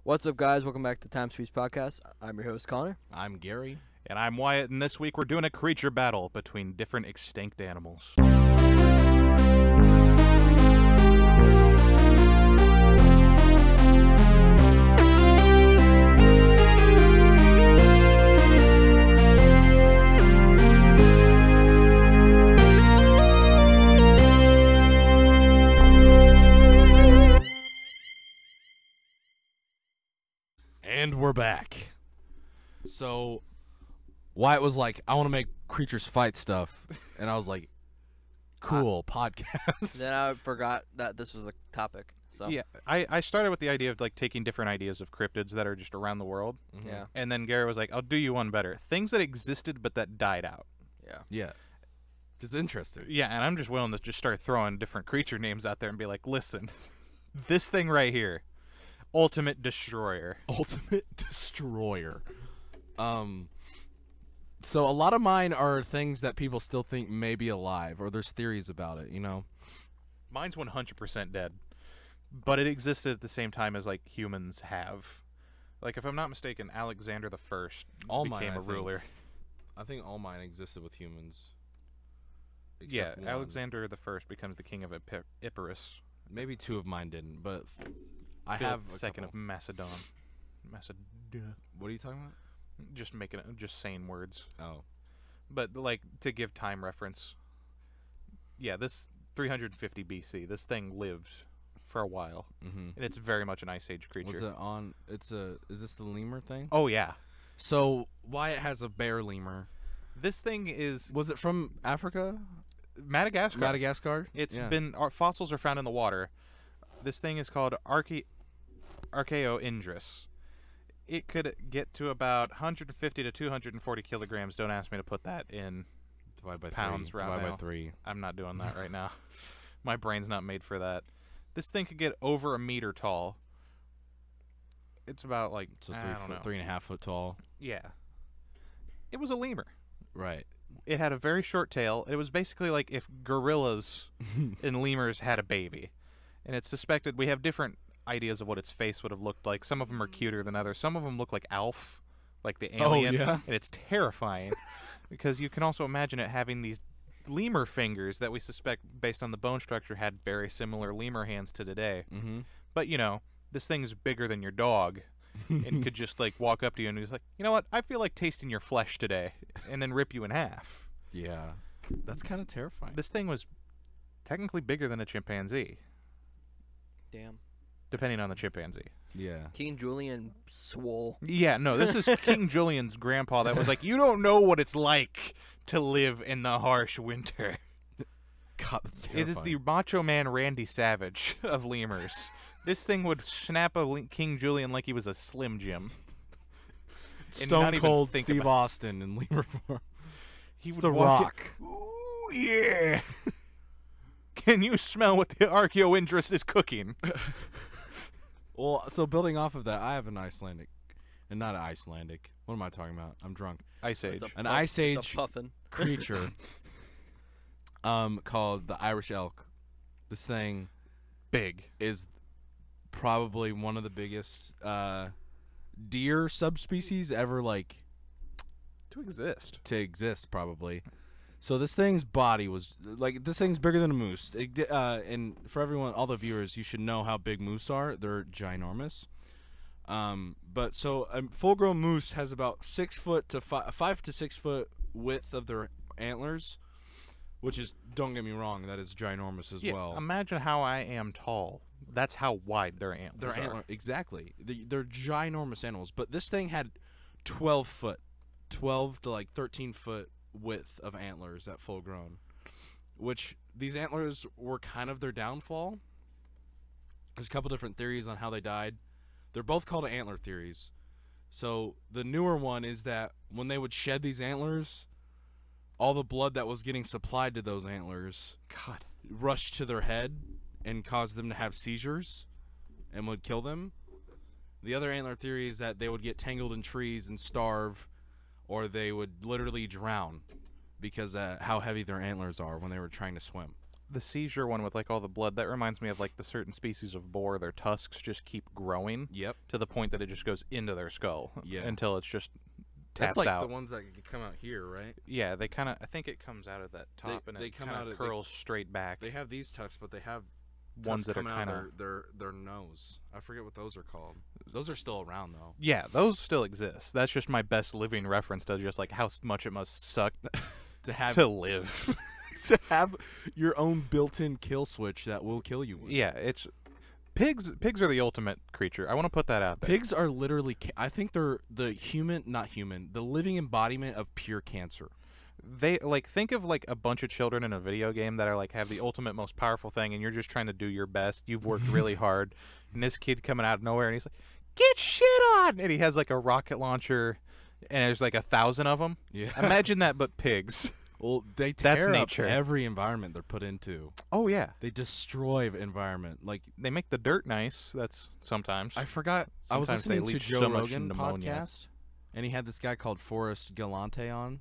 What's up, guys? Welcome back to Time Speech Podcast. I'm your host, Connor. I'm Gary. And I'm Wyatt, and this week we're doing a creature battle between different extinct animals. And we're back. So Wyatt was like, I want to make creatures fight stuff. And I was like, cool, podcast. Then I forgot that this was a topic. So Yeah, I started with the idea of like taking different ideas of cryptids that are just around the world. Mhm. Yeah. And then Gary was like, I'll do you one better. Things that existed but that died out. Yeah. Yeah. It's interesting. Yeah, and I'm just willing to just start throwing different creature names out there and be like, listen, this thing right here, Ultimate Destroyer. Ultimate Destroyer. So a lot of mine are things that people still think may be alive, or there's theories about it, you know? Mine's 100% dead. But it existed at the same time as like humans have. Like if I'm not mistaken, Alexander the First All mine, became I a think. ruler. I think all mine existed with humans. Yeah, Except one. Alexander the First becomes the king of Epirus. Maybe two of mine didn't, but I Philip have a second couple. of Macedon. What are you talking about? Just saying words. Oh. But like to give time reference. Yeah, this 350 BC. This thing lived for a while, Mm-hmm. and it's very much an Ice Age creature. Was it on? Is this the lemur thing? Oh yeah, So Wyatt has a bear lemur. this thing is Was it from Africa? Madagascar. Madagascar? It's Yeah. been fossils are found in the water. This thing is called Archaeoindris. It could get to about 150 to 240 kilograms. Don't ask me to put that in. Divide by pounds three. right Divide by now. 3. I'm not doing that right now. My brain's not made for that. This thing could get over a meter tall. It's about like So I 3 don't know. foot, 3.5 foot tall. Yeah. It was a lemur. Right. It had a very short tail. It was basically like if gorillas and lemurs had a baby. And it's suspected we have different ideas of what its face would have looked like. Some of them are cuter than others. Some of them look like Alf, like the alien. yeah? And it's terrifying because you can also imagine it having these lemur fingers that we suspect, based on the bone structure, had very similar lemur hands to today. Mm-hmm. But, you know, this thing's bigger than your dog and could just, like, walk up to you and be like, you know what, I feel like tasting your flesh today, and then rip you in half. Yeah. That's kind of terrifying. This thing was technically bigger than a chimpanzee, Damn. depending on the chimpanzee. Yeah. King Julian swole. Yeah, no, this is King Julian's grandpa that was like, you don't know what it's like to live in the harsh winter. God, that's It terrifying. is the Macho Man Randy Savage of lemurs. This thing would snap a King Julian like he was a Slim Jim. and not Stone even Cold think Steve about- Austin in lemur form. He It's would the walk Rock. Ooh, yeah. Can you smell what the Archaeoindris is cooking? Well, so building off of that, I have an Icelandic, and not an Icelandic. What am I talking about? I'm drunk. Ice Age. An Ice Age It's a puffin. creature, called the Irish Elk. This thing Big. is probably one of the biggest deer subspecies ever, like, To exist. to exist, probably. So this thing's body was like, this thing's bigger than a moose. And for everyone, all the viewers, you should know how big moose are. They're ginormous. But so a full-grown moose has about 6 foot to 5 to 6 foot width of their antlers, which is, don't get me wrong, that is ginormous as Yeah, well. imagine how I am tall. That's how wide their antlers Their are. antler, exactly. They're ginormous animals. But this thing had 12 to like 13 foot width of antlers at full grown, which these antlers were kind of their downfall. There's a couple different theories on how they died. They're both called antler theories. So the newer one is that when they would shed these antlers, all the blood that was getting supplied to those antlers God. rushed to their head and caused them to have seizures and would kill them. The other antler theory is that they would get tangled in trees and starve, or they would literally drown because how heavy their antlers are when they were trying to swim. The seizure one with like all the blood, that reminds me of like the certain species of boar. Their tusks just keep growing. Yep. To the point that it just goes into their skull. Yeah. Until it's just That's taps like out. the ones that come out here, right? Yeah, they kind of. I think it comes out of that top and they it come kind out of of- curls straight back. They have these tucks, but they have Ones that are coming out kind of. their nose. I forget what those are called. Those are still around though. Yeah, those still exist. That's just my best living reference to just like how much it must suck To have to live. to have your own built-in kill switch that will kill you. Yeah, it's pigs. Pigs are the ultimate creature. I want to put that out there. Pigs are literally. I think they're the the living embodiment of pure cancer. They like think of like a bunch of children in a video game that are like have the ultimate most powerful thing, and you're just trying to do your best. You've worked really hard, and this kid coming out of nowhere, and he's like, "Get shit on!" And he has like a rocket launcher, and there's like 1,000 of them. Yeah. Imagine that, but pigs. Well, they That's tear up nature. every environment they're put into. Oh yeah, They destroy environment. Like they make the dirt nice. That's sometimes. I forgot. I was Sometimes they listening to leach Joe so much Rogan pneumonia. podcast, and he had this guy called Forrest Galante on.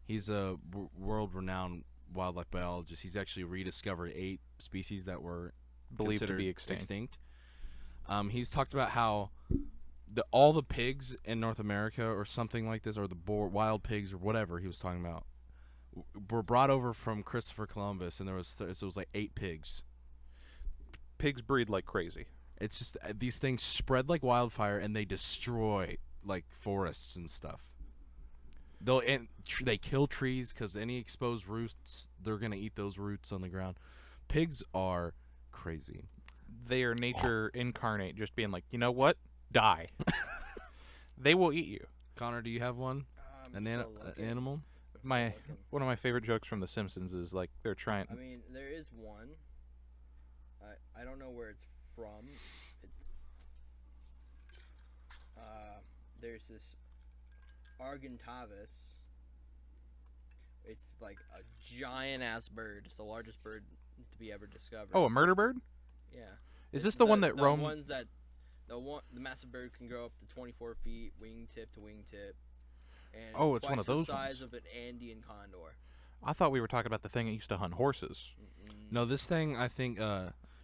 He's a world-renowned wildlife biologist. He's actually rediscovered 8 species that were Believed to considered be extinct. He's talked about how all the pigs in North America or something like this, or the wild pigs or whatever he was talking about, were brought over from Christopher Columbus, and there was it was like 8 pigs. Pigs breed like crazy. It's just these things spread like wildfire, and they destroy like forests and stuff. They kill trees because any exposed roots, they're gonna eat those roots on the ground. Pigs are crazy. They are nature incarnate, just being like, you know what? Die. They will eat you. Connor, do you have one? An animal? One of my favorite jokes from The Simpsons is like they're trying. I mean, there is one. I don't know where it's from. It's there's this Argentinosaurus. It's like a giant ass bird. It's the largest bird to be ever discovered. Oh, a murder bird? Yeah. Is this the one that roam? The massive bird can grow up to 24 feet, wingtip to wingtip. And Oh, it's one of those the size ones. of an Andean condor. I thought we were talking about the thing that used to hunt horses. No, this thing I think.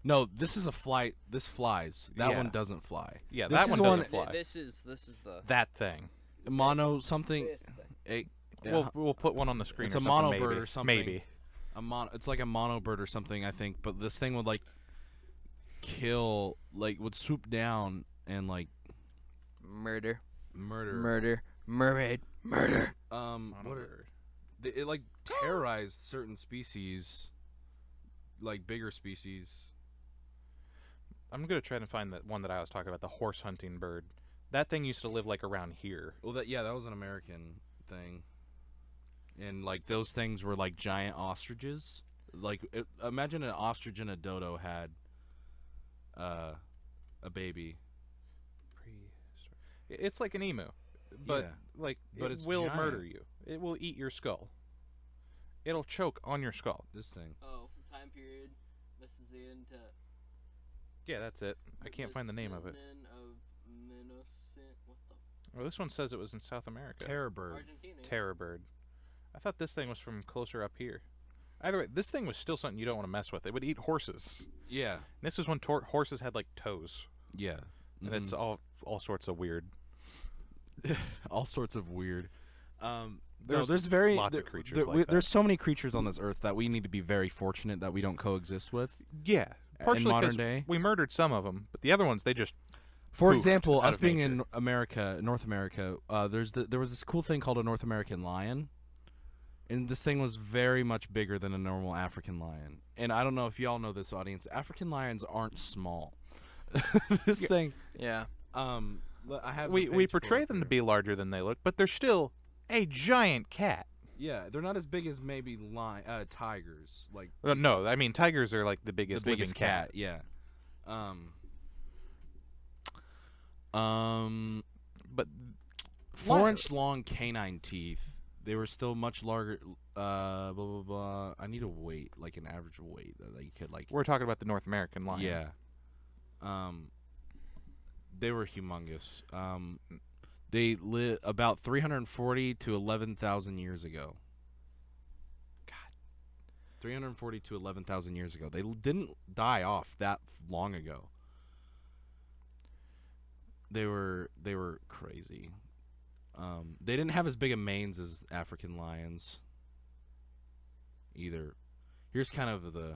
No, this is a fly. This flies. That Yeah. one doesn't fly. Yeah, This that is one one- doesn't fly. This is the That thing. Mono something. this thing. We'll put one on the screen. It's or a something, mono maybe. bird or something. Maybe. It's like a mono bird or something, I think. But this thing would like kill, would swoop down and Murder. mermaid. Murder. Mono What are, bird. it terrorized certain species, like bigger species. I'm gonna try to find that one that I was talking about, the horse hunting bird. That thing used to live like around here. Well, that was an American thing, and those things were like giant ostriches. Imagine an ostrich and a dodo had a baby. It's like an emu, but Yeah. But it it's will giant. murder you. It will eat your skull. It'll choke on your skull. This thing. Oh, time period. This is into. Yeah, that's it. I can't find the name of it. Well, this one says it was in South America. Terror bird. Argentina. Terror bird. I thought this thing was from closer up here. Either way, this thing was still something you don't want to mess with. It would eat horses. Yeah. And this was when horses had like toes, Yeah. and it's all sorts of weird. all sorts of weird. There's there's very lots of creatures like that. There's so many creatures on this earth that we need to be very fortunate that we don't coexist with. Yeah, partially modern 'cause day. we murdered some of them, but the other ones they just. For Poofed example, out us of being nature. in America, North America, there was this cool thing called a North American lion, and this thing was very much bigger than a normal African lion. And I don't know if y'all know this, audience. African lions aren't small. This thing, Yeah. I have. the We page pulled portray up them to here. be larger than they look, but they're still a giant cat. Yeah, they're not as big as maybe tigers, like No, I mean tigers are like the biggest, the biggest living cat. Yeah. But 4-inch long canine teeth. They were still much larger. Blah blah blah. I need a weight, like an average weight that you could we're talking about the North American lion. Yeah. They were humongous. They lived about 340 to 11,000 years ago. 340 to 11,000 years ago. They didn't die off that long ago. They were crazy. They didn't have as big a manes as African lions either. Here's kind of the.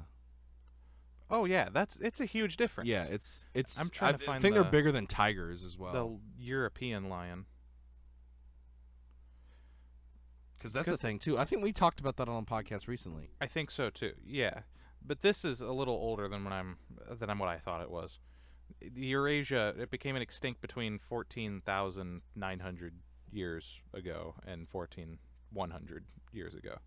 Oh yeah, it's a huge difference. Yeah, it's. I'm trying to I find think they're bigger than tigers as well. the European lion. Because that's the thing too. I think we talked about that on a podcast recently. I think so too. Yeah, but this is a little older than what I thought it was. Eurasia, it became extinct between 14,900 years ago and 14,100 years ago.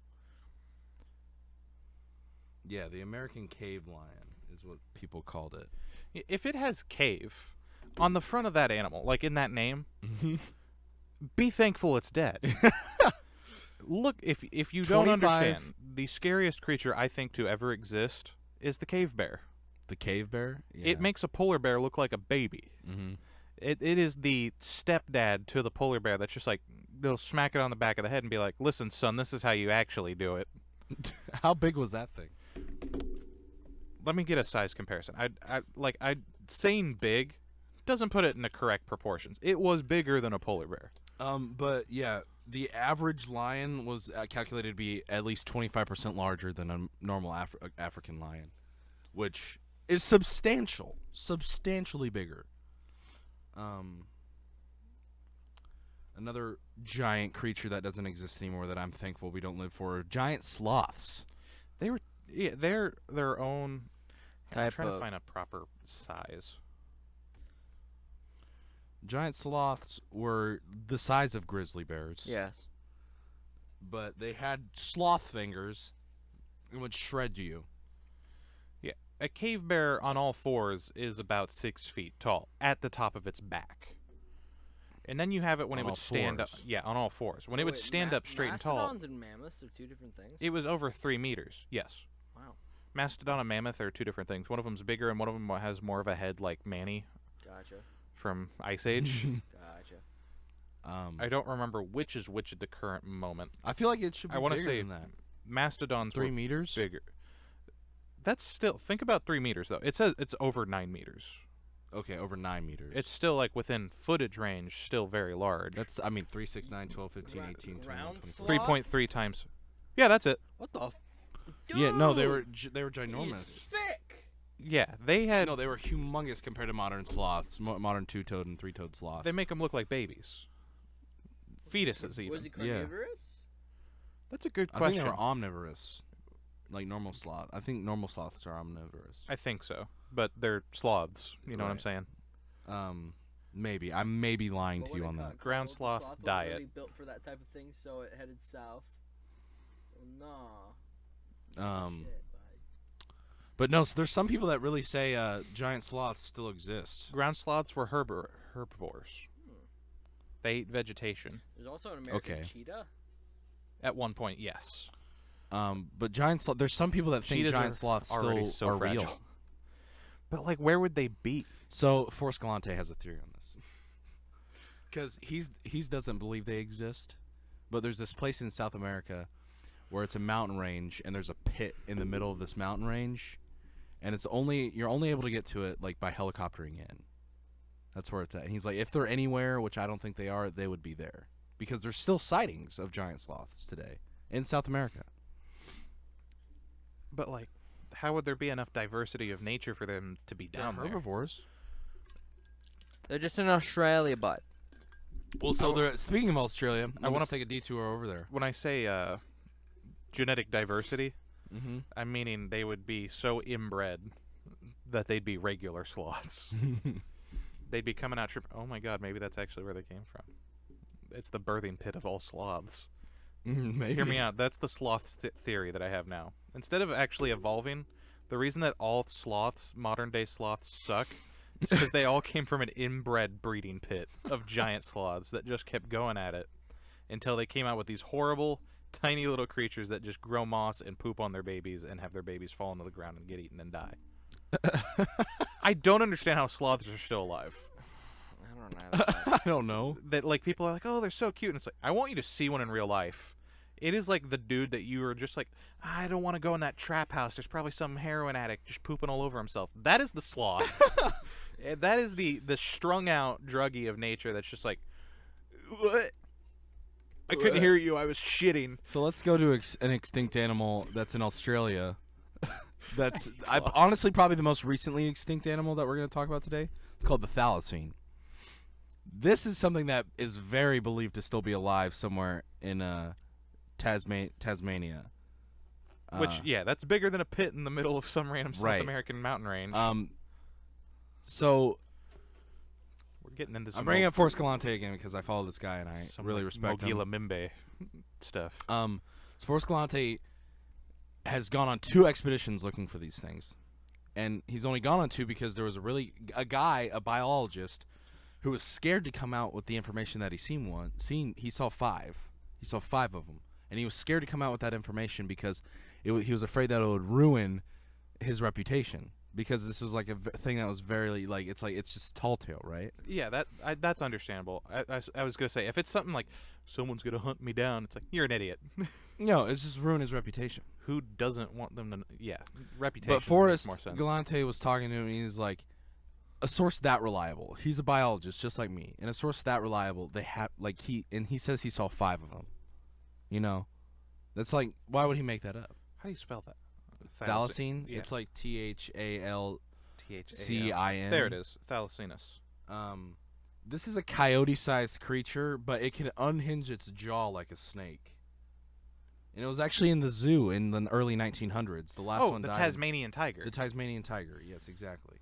Yeah, the American cave lion is what people called it. If it has cave on the front of that animal, like in that name, be thankful it's dead. Look, if you don't 25 understand, the scariest creature I think to ever exist is the cave bear. The cave bear? Yeah. It makes a polar bear look like a baby. Mm-hmm. It is the stepdad to the polar bear that's just like, they'll smack it on the back of the head and be like, listen, son, this is how you actually do it. How big was that thing? Let me get a size comparison. Saying big doesn't put it in the correct proportions. It was bigger than a polar bear. But yeah, the average lion was calculated to be at least 25% larger than a normal African lion, which is substantially bigger. Another giant creature that doesn't exist anymore that I'm thankful we don't live for are giant sloths. They're their own. I'm Type trying to of- find a proper size. Giant sloths were the size of grizzly bears. Yes. But they had sloth fingers and would shred you. Yeah, a cave bear on all fours is about 6 feet tall at the top of its back. And then you have it when On it would all stand up. fours. Yeah, on all fours. When it would stand up straight and tall, Mastodons and mammoths are two different things. it was over 3 meters. Yes. Wow. Mastodon and mammoth are two different things. One of them's bigger, and one of them has more of a head like Manny Gotcha. from Ice Age. Gotcha. I don't remember which is which at the current moment. I feel like it should be I want to bigger say than that. Mastodons 3 were meters? bigger. That's still, think about 3 meters though. It says it's over 9 meters. Okay, over 9 meters. It's still like within footage range, still very large. That's, 3, 6, 9, 12, 15, 18, 20, Ground 24. sloth? 3.3 times. Yeah, that's it. What the? Yeah, no, they Dude, were he's ginormous. thick. Yeah, they had. No, they were humongous compared to modern sloths, modern two-toed and three-toed sloths. They make them look like babies. Fetuses, even. Was he Yeah. carnivorous? That's a good I question. think they were omnivorous, like normal sloth. I think normal sloths are omnivorous. I think so, but they're sloths. You know what I'm Right. saying? Maybe I may be lying But to you when on it that. Ground the sloth wasn't diet. really built for that type of thing, so it headed south. Oh, nah. Um, Shit, bud. But no, so there's some people that really say giant sloths still exist. Ground sloths were herbivores. They ate vegetation. There's also an American Okay. cheetah. At one point, yes. But giant sloth, there's some people that think Cheetahs giant are sloths already still so are fragile. real. But like, where would they be? So Forrest Galante has a theory on this, because he doesn't believe they exist, but there's this place in South America where it's a mountain range and there's a pit in the middle of this mountain range, and you're only able to get to it like by helicoptering in. That's where it's at. And he's like, if they're anywhere, which I don't think they are, they would be there, because there's still sightings of giant sloths today in South America. But like, how would there be enough diversity of nature for them to be down They're there? herbivores. They're just in Australia, but Well, so they're speaking of Australia, I wanna want to take a detour over there. When I say genetic diversity, Mm-hmm. I'm meaning they would be so inbred that they'd be regular sloths. They'd be coming out. Oh my God, maybe that's actually where they came from. It's the birthing pit of all sloths. Maybe. Hear me out. That's the sloth theory that I have now. Instead of actually evolving, the reason that all sloths, modern day sloths, suck is because they all came from an inbred breeding pit of giant sloths that just kept going at it until they came out with these horrible, tiny little creatures that just grow moss and poop on their babies and have their babies fall into the ground and get eaten and die. I don't understand how sloths are still alive. I don't know. I don't know. That like people are like, oh, they're so cute, and it's like, I want you to see one in real life. It is like the dude that you were just like, I don't want to go in that trap house. There's probably some heroin addict just pooping all over himself. That is the sloth. That is the strung out druggie of nature that's just like, what? I couldn't hear you. I was shitting. So let's go to an extinct animal that's in Australia. That's honestly probably the most recently extinct animal that we're going to talk about today. It's called the Thalassin. This is something that is very believed to still be alive somewhere in Tasmania. Which, yeah, that's bigger than a pit in the middle of some random South Right. American mountain range. So We're getting into some I'm bringing up Forrest Galante again because I follow this guy and I some, really like, respect him. Mogila Mimbe stuff. So Forrest Galante has gone on 2 expeditions looking for these things, and he's only gone on 2 because there was a biologist, who was scared to come out with the information that he He saw 5. He saw 5 of them, and he was scared to come out with that information because he was afraid that it would ruin his reputation. Because this was like a thing that was very like it's just tall tale, right? Yeah, that's understandable. I was gonna say, if it's something like someone's gonna hunt me down, it's like, you're an idiot. No, it's just ruin his reputation. Who doesn't want them to? Yeah, reputation. But Forrest makes more sense. Galante was talking to him, and he's like, a source that reliable. He's a biologist just like me, and a source that reliable. They have he says he saw 5 of them. You know, that's like, why would he make that up? How do you spell that? Thalassin. Yeah. It's like THALCIN. There it is. Thalassinus. This is a coyote-sized creature, but it can unhinge its jaw like a snake. And it was actually in the zoo in the early 1900s. The last one the died. Tasmanian tiger. The Tasmanian tiger. Yes, exactly.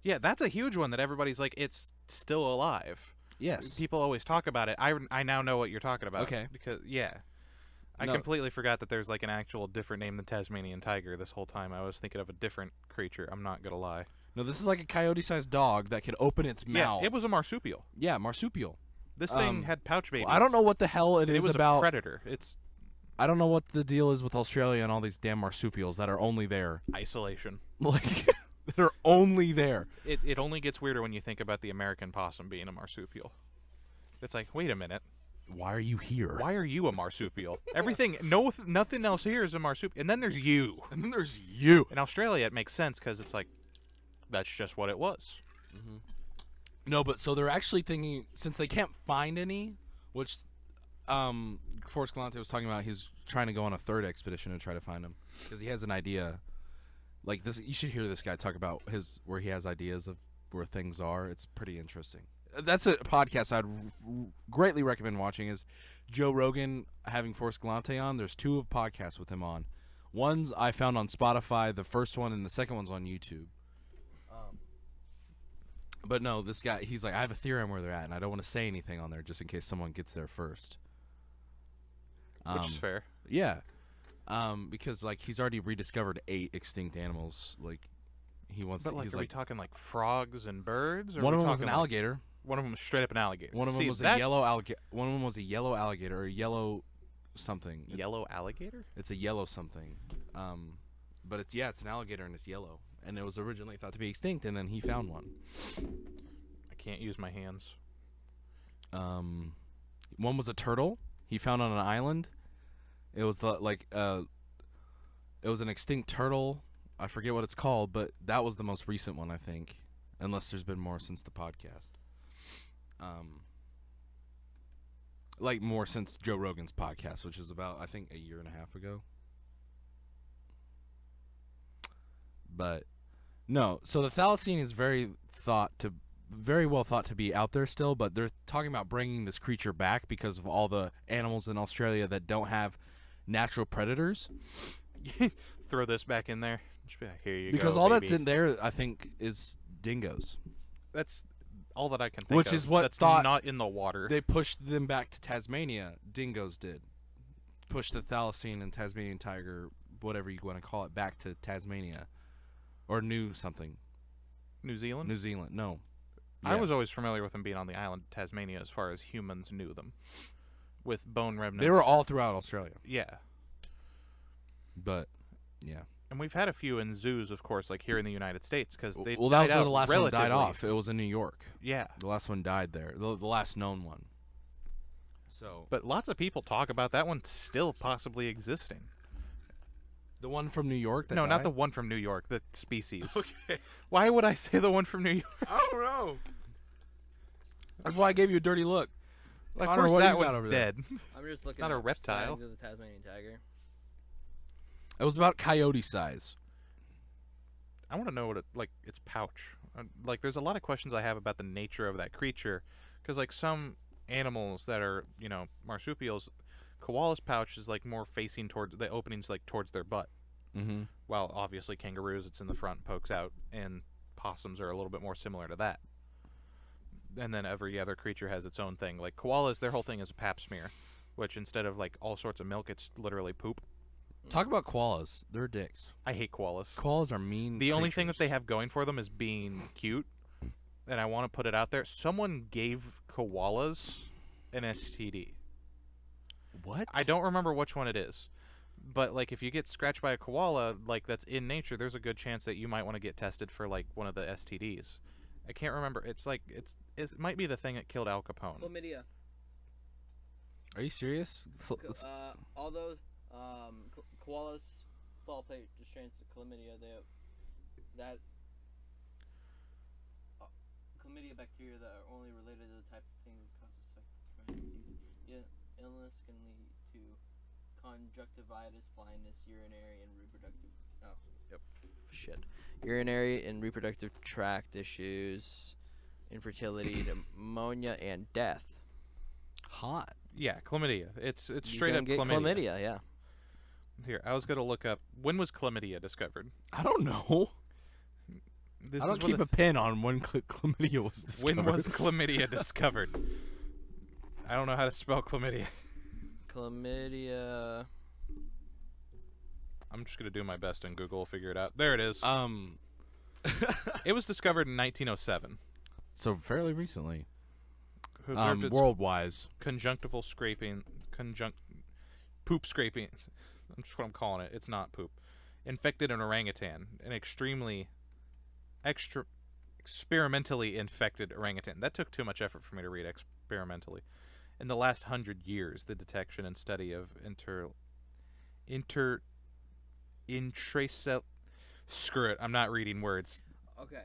Yeah, that's a huge one that everybody's like, it's still alive. Yes. People always talk about it. I now know what you're talking about. Okay. Because, yeah. I No. completely forgot that there's like an actual different name than Tasmanian tiger this whole time. I was thinking of a different creature. I'm not going to lie. No, this is like a coyote-sized dog that can open its mouth. Yeah, it was a marsupial. Yeah, marsupial. This thing had pouch babies. Well, I don't know what the hell it is was about. a predator. It's I don't know what the deal is with Australia and all these damn marsupials that are only there. isolation. Like, that are only there. It only gets weirder when you think about the American possum being a marsupial. It's like, wait a minute. Why are you here? Why are you a marsupial? Everything, nothing else here is a marsupial. And then there's you. And then there's you. In Australia, it makes sense because it's like, that's just what it was. No, but so they're actually thinking, since they can't find any, which Forrest Galante was talking about, he's trying to go on a 3rd expedition to try to find them because he has an idea. Like this, you should hear this guy talk about where he has ideas of where things are. It's pretty interesting. That's a podcast I'd greatly recommend watching. Is Joe Rogan having Forrest Galante on? There's 2 podcasts with him on. One's I found on Spotify, the first one, and the second one's on YouTube. But no, this guy, he's like, I have a theory on where they're at, and I don't want to say anything on there just in case someone gets there first. Which is fair. Yeah. Because like he's already rediscovered 8 extinct animals. Like he wants. But like, he's are we talking like frogs and birds? Or one are of we them was an talking, like, alligator. One of them was straight up an alligator. One of them was a yellow alligator. One of them was a yellow alligator or a yellow something. Yellow alligator? It's a yellow something. But it's an alligator and it's yellow. And it was originally thought to be extinct, and then he found one. I can't use my hands. One was a turtle he found on an island. It was it was an extinct turtle. I forget what it's called, but that was the most recent one, I think. Unless there's been more since the podcast. Like more since Joe Rogan's podcast, which is about, I think, 1.5 years ago. But no, so the Thalassin is very well thought to be out there still, but they're talking about bringing this creature back because of all the animals in Australia that don't have natural predators. Throw this back in there. Just be like, here you Because go, all baby. that's in there, I think, is dingoes. That's all that I can think Which of. is what that's thought not in the water. They pushed them back to Tasmania. Dingoes did. Pushed the Thalassin and Tasmanian tiger, whatever you want to call it, back to Tasmania. Or New something. New Zealand? New Zealand, no. I Yeah. was always familiar with them being on the island of Tasmania as far as humans knew them. With bone remnants. They were all throughout Australia. Yeah. But, yeah. And we've had a few in zoos, of course, like here in the United States, because they Well, that was died where out the last one died relatively- off. It was in New York. Yeah. The last one died there. The last known one. So But lots of people talk about that one still possibly existing. the one from New York. That No, not died? the one from New York. The species. Okay. Why would I say the one from New York? I don't know. That's why I gave you a dirty look. Of Connor, course, what do that you got one's over there? dead. I'm just looking not a at reptile. signs of the Tasmanian tiger. It was about coyote size. I want to know what its pouch. Like, there's a lot of questions I have about the nature of that creature, because like some animals that are marsupials, koala's pouch is like more facing towards the openings, like towards their butt. Mm-hmm. While obviously kangaroos, it's in the front, pokes out, and possums are a little bit more similar to that. And then every other creature has its own thing. Like koalas, their whole thing is a pap smear, which instead of like all sorts of milk, it's literally poop. Talk about koalas. They're dicks. I hate koalas. Koalas are mean. The only thing that they creatures. have going for them is being cute, and I want to put it out there. Someone gave koalas an STD. What? I don't remember which one it is, but like if you get scratched by a koala, like that's in nature, there's a good chance that you might want to get tested for like one of the STDs. I can't remember. It's like it might be the thing that killed Al Capone. Chlamydia. Are you serious? Although koalas fall prey to strains of chlamydia, chlamydia bacteria that are only related to the type of thing that causes pregnancy. Illness can lead to conjunctivitis, blindness, urinary and reproductive. Oh, yep. Shit. Urinary and reproductive tract issues, infertility, pneumonia, and death. Hot. Yeah, chlamydia. It's You straight can up get chlamydia. Yeah. Here, I was gonna look up when was chlamydia discovered. I don't know. This I don't is what keep a pin on when chlamydia was discovered. When was chlamydia discovered? I don't know how to spell chlamydia. Chlamydia. I'm just gonna do my best and Google will figure it out. There it is. It was discovered in 1907. So fairly recently. Who observed its World-wise. conjunctival scraping, poop scraping. That's what I'm calling it. It's not poop. Infected an orangutan, an experimentally infected orangutan. That took too much effort for me to read experimentally. In the last 100 years, the detection and study of screw it, I'm not reading words. Okay.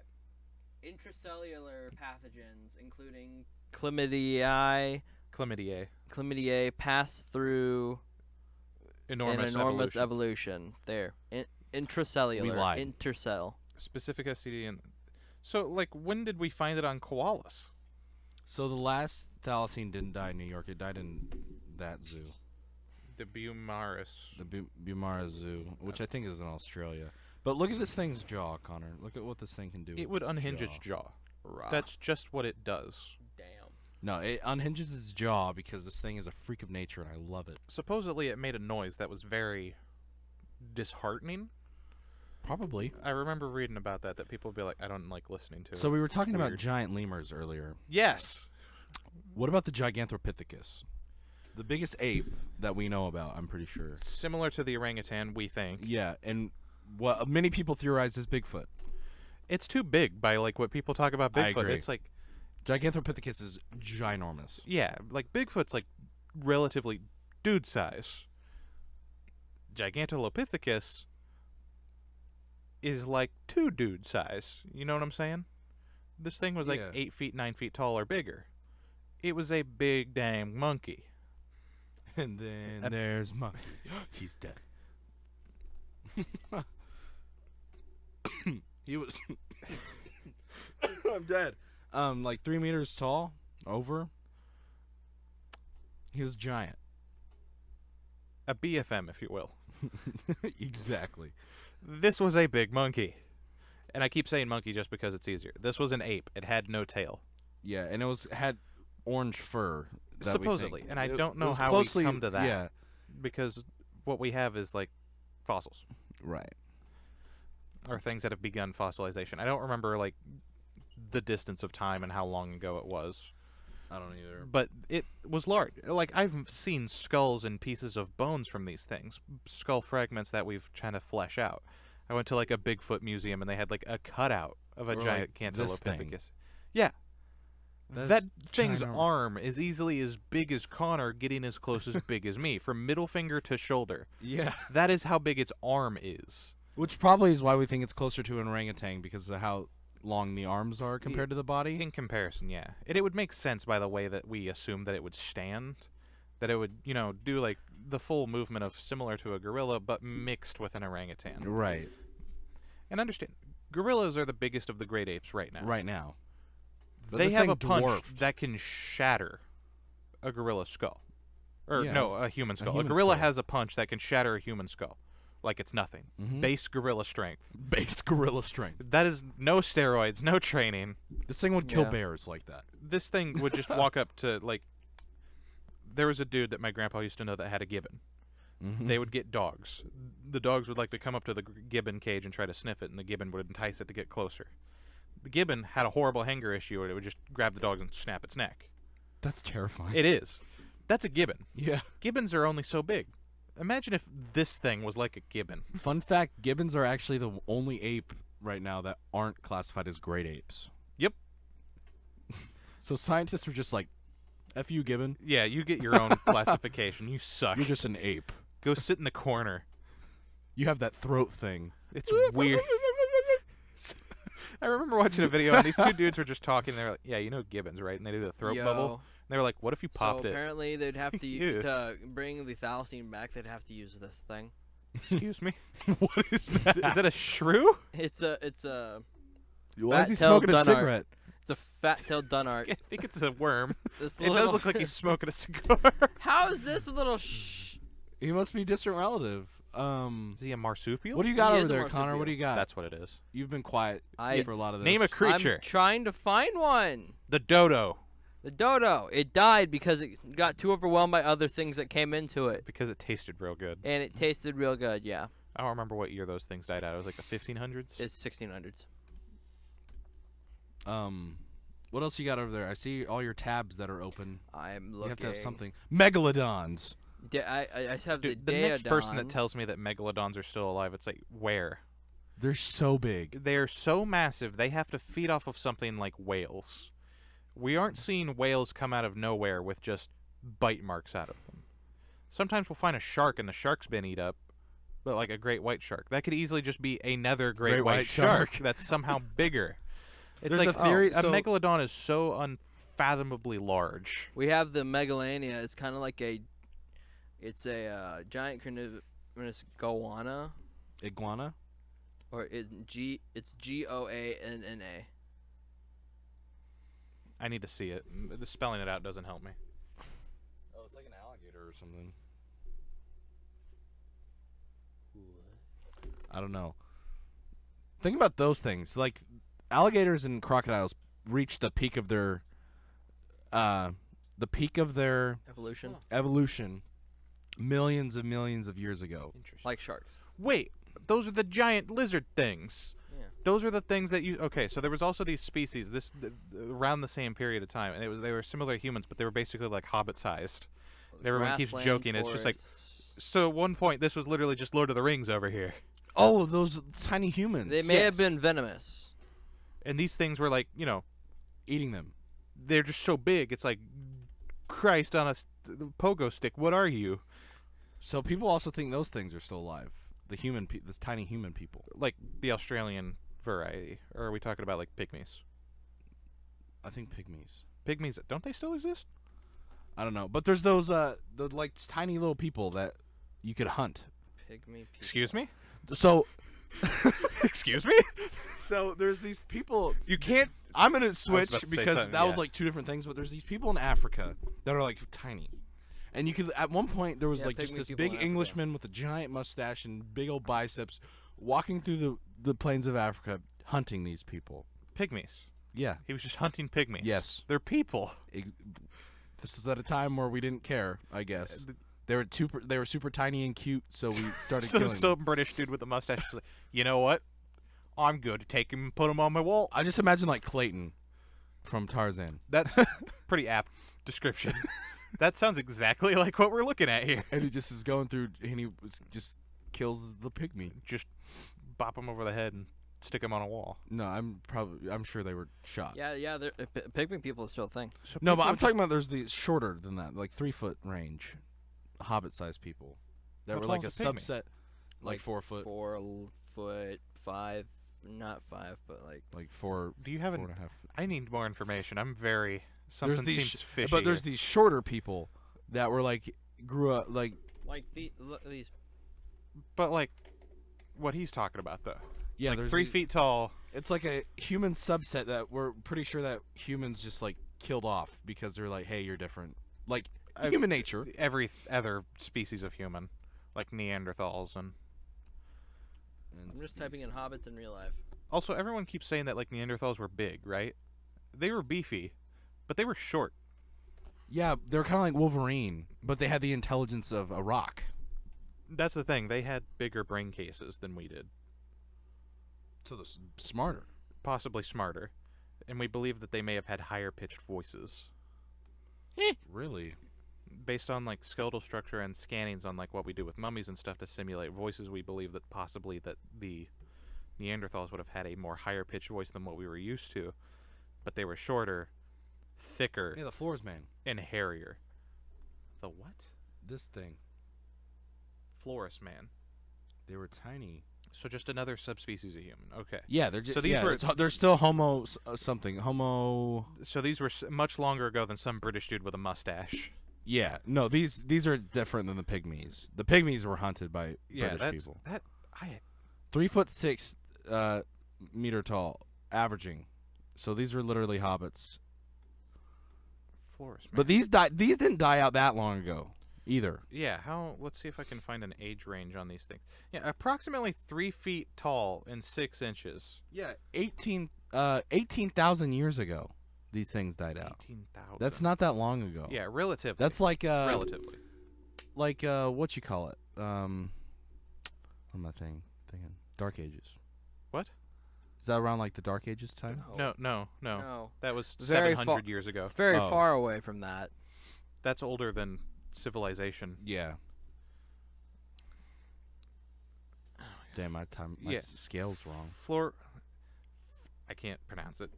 Intracellular pathogens, including chlamydia, pass through Enormous an enormous evolution. evolution. There. Intracellular. We lied. Intercell. Specific STD. And so, like, when did we find it on koalas? So the last Thalassin didn't die in New York. It died in that zoo. The Beaumaris. The Bumara Zoo, which I think is in Australia. But look at this thing's jaw, Connor. Look at what this thing can do. It with would its unhinge jaw. its jaw. Rah. That's just what it does. Damn. No, it unhinges its jaw because this thing is a freak of nature, and I love it. Supposedly, it made a noise that was very disheartening. Probably. I remember reading about that people would be like, I don't like listening to it. So we were talking about weird. giant lemurs earlier. Yes. What about the Gigantopithecus? The biggest ape that we know about, I'm pretty sure. Similar to the orangutan, we think. Yeah, and what many people theorize is Bigfoot. It's too big by, like, what people talk about I Bigfoot. agree. It's like, Gigantopithecus is ginormous. yeah, like, Bigfoot's, like, relatively dude size. Gigantolopithecus is, like, 2 dude size. You know what I'm saying? This thing was, like, Yeah. 8 feet, 9 feet tall or bigger. It was a big dang monkey. And then there's Monkey. He's dead. He was. I'm dead. Like 3 meters tall, over. He was giant. A BFM, if you will. Exactly. This was a big monkey. And I keep saying monkey just because it's easier. This was an ape. It had no tail. Yeah, and it had orange fur. that we Supposedly. think. And I It- don't it know was how closely, we come to that. Yeah, Because what we have is, like, fossils. right. Or things that have begun fossilization. I don't remember, like, the distance of time and how long ago it was. I don't either. But it was large. Like, I've seen skulls and pieces of bones from these things. Skull fragments that we've trying to flesh out. I went to, like, a Bigfoot museum, and they had, like, a cutout of a Or, giant like, this thing. Gigantolopithecus. Yeah. That thing's ginormous. arm is easily as big as Connor getting as close as big as me, from middle finger to shoulder. Yeah. That is how big its arm is. Which probably is why we think it's closer to an orangutan, because of how long the arms are compared to the body. In comparison, yeah. It would make sense by the way that we assume that it would stand, that it would, you know, do like the full movement of similar to a gorilla, but mixed with an orangutan. Right. And understand, gorillas are the biggest of the great apes right now. Right now. But They this have thing a punch dwarfed. that can shatter a gorilla skull. Or, Yeah. no, a human skull. A human gorilla skull. has a punch that can shatter a human skull. Like it's nothing. Mhm. Base gorilla strength. Base gorilla strength. That is no steroids, no training. This thing would kill Yeah. bears like that. This thing would just walk up to, like... There was a dude that my grandpa used to know that had a gibbon. Mm-hmm. They would get dogs. The dogs would like to come up to the gibbon cage and try to sniff it, and the gibbon would entice it to get closer. The gibbon had a horrible hanger issue, and it would just grab the dog and snap its neck. That's terrifying. It is. That's a gibbon. Yeah. Gibbons are only so big. Imagine if this thing was like a gibbon. Fun fact, gibbons are actually the only ape right now that aren't classified as great apes. Yep. So scientists are just like, F you, gibbon. Yeah, you get your own classification. You suck. You're just an ape. Go sit in the corner. You have that throat thing. It's weird. I remember watching a video, and these two dudes were just talking. They were like, yeah, you know gibbons, right? And they did a throat bubble. And they were like, what if you popped so it? apparently they'd have to Yeah. to bring the Thalassin back. They'd have to use this thing. Excuse me? What is that? Is that a shrew? It's a Why is he fat-tailed smoking a dunart. cigarette? it's a fat-tailed I dunart. think it's a worm. This It does little- look like he's smoking a cigar. How is this a little? Shh. He must be a distant relative. Is he a marsupial? What do you got He over is a there, Connor? What do marsupial. you got? That's what it is. You've been quiet I- for a lot of this. Name a creature. I'm trying to find one. The dodo. The dodo. It died because it got too overwhelmed by other things that came into it, Because it tasted real good. and it tasted real good. Yeah, I don't remember what year those things died out. It was like the 1500s. it's 1600s. What else you got over there? I see all your tabs that are open. I'm looking. You have to have something. Megalodons. I have Dude, the the next person that Daedon. tells me that megalodons are still alive, it's like, where? They're so big. They are so massive, they have to feed off of something like whales. We aren't seeing whales come out of nowhere with just bite marks out of them. Sometimes we'll find a shark and the shark's been eat up, but like a great white shark. That could easily just be another great white shark that's somehow bigger. It's There's like a theory- a so- megalodon is so unfathomably large. We have the Megalania. It's kind of like it's a giant carnivorous goanna, Iguana. or it's Goanna. I need to see it. The spelling it out doesn't help me. Oh, it's like an alligator or something. I don't know. Think about those things. Like, alligators and crocodiles reach the peak of their Evolution, evolution millions of years ago. Interesting. like sharks. Wait, those are the giant lizard things. Yeah. Those are the things that you. Okay, so there was also these species around the same period of time, and they were similar to humans, but they were basically like hobbit-sized. And everyone keeps Grasslands, joking. It's just like, forests. so at one point this was literally just Lord of the Rings over here, Oh, those tiny humans. They may Yes. have been venomous. and these things were like, eating them. they're just so big. It's like, Christ on a pogo stick. What are you? So people also think those things are still alive. The this tiny human people. Like the Australian variety, or are we talking about like pygmies? I think pygmies. Pygmies, don't they still exist? I don't know, but there's those the like tiny little people that you could hunt. Pygmy people. Excuse me? So Excuse me? so there's these people. You can't. I'm gonna switch about to say because something, that was yeah. like two different things. But there's these people in Africa that are like tiny, and you could at one point there was Yeah, like just pygmy this people big in Africa. Englishman with a giant mustache and big old biceps walking through the plains of Africa hunting these people. Pygmies. Yeah. He was just hunting pygmies. Yes. They're people. This was at a time where we didn't care, I guess. They were super tiny and cute, so we started So killing them. some British dude with a mustache is like, you know what? I'm good to take him and put him on my wall. I just imagine like Clayton from Tarzan. That's pretty apt description. That sounds exactly like what we're looking at here. And he just is going through, and he just kills the pygmy. Just bop him over the head and stick them on a wall. No, I'm sure they were shot. Yeah. Pygmy people is still a thing. So No, but people I'm talking about there's these shorter than that, like 3-foot range, hobbit-sized people that How were tall like a is a pygmy? subset, like 4 foot, 4 foot 5, not 5, but like 4. Do you have 4.5 foot. I need more information. I'm very something There's seems fishy. but there's here. these shorter people that were like grew up like these. But like, what he's talking about though. yeah, Like there's 3 these- feet tall. It's like a human subset that we're pretty sure that humans just like killed off because they're like, hey, you're different. Like human nature. Every other species of human, like Neanderthals and. I'm just typing in hobbits in real life. Also, everyone keeps saying that like Neanderthals were big, right? They were beefy, but they were short. Yeah, they're kind of like Wolverine, but they had the intelligence of a rock. That's the thing. They had bigger brain cases than we did. So they're smarter. Possibly smarter. And we believe that they may have had higher pitched voices. Really? Based on like skeletal structure and scannings on like what we do with mummies and stuff to simulate voices, we believe that possibly that the Neanderthals would have had a more higher pitched voice than what we were used to. But they were shorter, thicker, Yeah, the Floors Man. and hairier. The what? This thing. Florus man. They were tiny. So just another subspecies of human. Okay. Yeah, they're just. So these yeah, were- they're still Homo something. Homo. So these were much longer ago than some British dude with a mustache. Yeah, no, these are different than the pygmies. The pygmies were hunted by Yeah, British people. 3'6", meter tall, averaging. So these were literally hobbits. Florus man. But these didn't die out that long ago, either. Yeah, let's see if I can find an age range on these things. Yeah, approximately 3 feet tall and 6 inches. Yeah, 18,000 years ago, these things died out. 18,000. That's not that long ago. Yeah, relatively. That's like relatively. like what you call it? What am I thinking? Dark Ages. What? Is that around like the Dark Ages time? No. No. That was Very 700 years ago. Very Oh. far away from that. That's older than civilization. Yeah. Damn, my Yeah. scale's wrong. I can't pronounce it.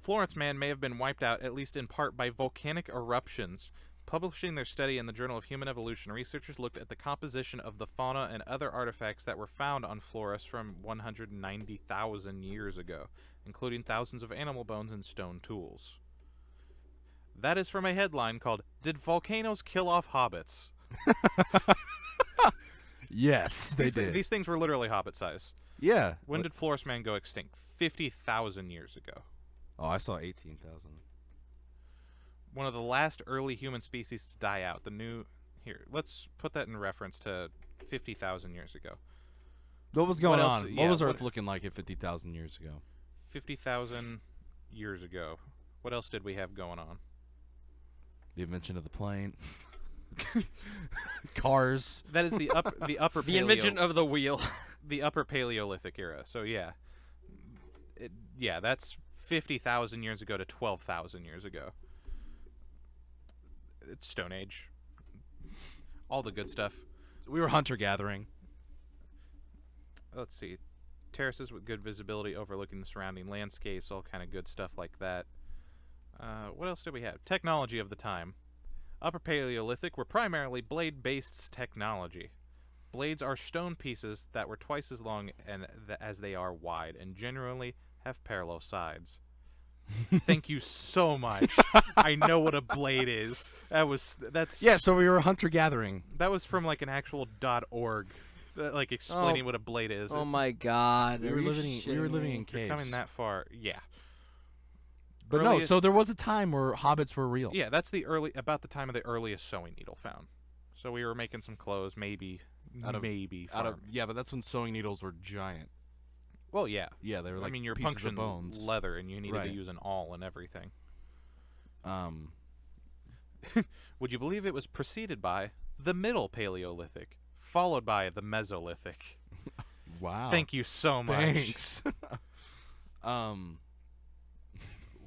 Florence man may have been wiped out, at least in part, by volcanic eruptions. Publishing their study in the Journal of Human Evolution, researchers looked at the composition of the fauna and other artifacts that were found on Florus from 190,000 years ago, including thousands of animal bones and stone tools. That is from a headline called, "Did Volcanoes Kill Off Hobbits?" Yes, they These, did. these things were literally hobbit size. Yeah. When did Florus man go extinct? 50,000 years ago. Oh, I saw 18,000. One of the last early human species to die out. Here, let's put that in reference to 50,000 years ago. What was going else? on? Yeah, What was what- Earth looking like at 50,000 years ago? 50,000 years ago. What else did we have going on? The invention of the plane. Cars. That is the upper The invention of the wheel. the upper Paleolithic era. So yeah, that's 50,000 years ago to 12,000 years ago. It's Stone Age. All the good stuff. We were hunter-gathering. Let's see. Terraces with good visibility overlooking the surrounding landscapes, all kind of good stuff like that. What else did we have? Technology of the time. Upper Paleolithic were primarily blade-based technology. Blades are stone pieces that were twice as long as they are wide, and generally have parallel sides. Thank you so much. I know what a blade is. That's Yeah, so we were hunter-gathering. That was from like an actual .org, like explaining what a blade is. Oh It's- my God! We are were you living in shitting me? caves. Coming that far, yeah. But no, Earliest- so there was a time where hobbits were real. Yeah, that's about the time of the earliest sewing needle found. So we were making some clothes, maybe. Yeah, but that's when sewing needles were giant. Well, yeah. Yeah, they were like I mean, you're pieces of puncturing bones. leather, and you needed Right. to use an awl and everything. Um, Would you believe it was preceded by the Middle Paleolithic, followed by the Mesolithic? wow. Thank you so much. Thanks.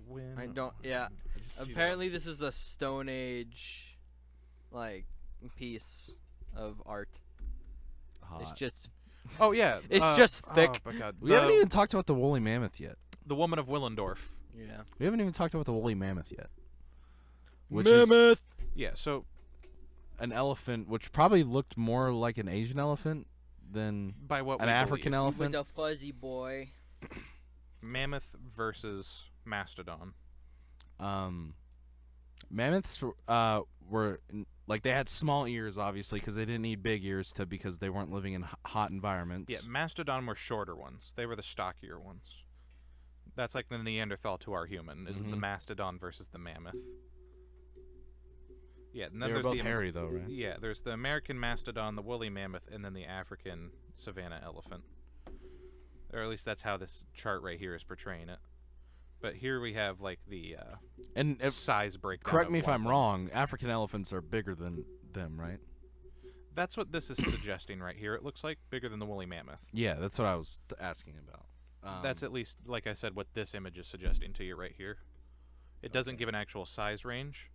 When I don't. Yeah. Apparently, this is a Stone Age, like, piece of art. It's Hot. just Oh yeah, It's just thick. Oh my god, We haven't even talked about the woolly mammoth yet. the woman of Willendorf. Yeah. We haven't even talked about the woolly mammoth yet. Which Mammoth. is Yeah, so an elephant, which probably looked more like an Asian elephant than by what an we African believe, elephant. With a fuzzy boy. Mammoth versus Mastodon. Mammoths were like they had small ears, obviously, because they didn't need big ears because they weren't living in hot environments. Yeah, Mastodon were shorter ones. They were the stockier ones. That's like the Neanderthal to our human, is the Mastodon versus the Mammoth. Yeah, and then They were there's both the hairy, though, right? Yeah, there's the American Mastodon, the woolly mammoth, and then the African savanna elephant. Or at least that's how this chart right here is portraying it. But here we have like the And size breakdown. correct of me if one I'm of them. wrong. African elephants are bigger than them, right? That's what this is suggesting right here. It looks like bigger than the woolly mammoth. Yeah, that's what I was asking about. That's at least, like I said, what this image is suggesting to you right here. It doesn't give an actual size range,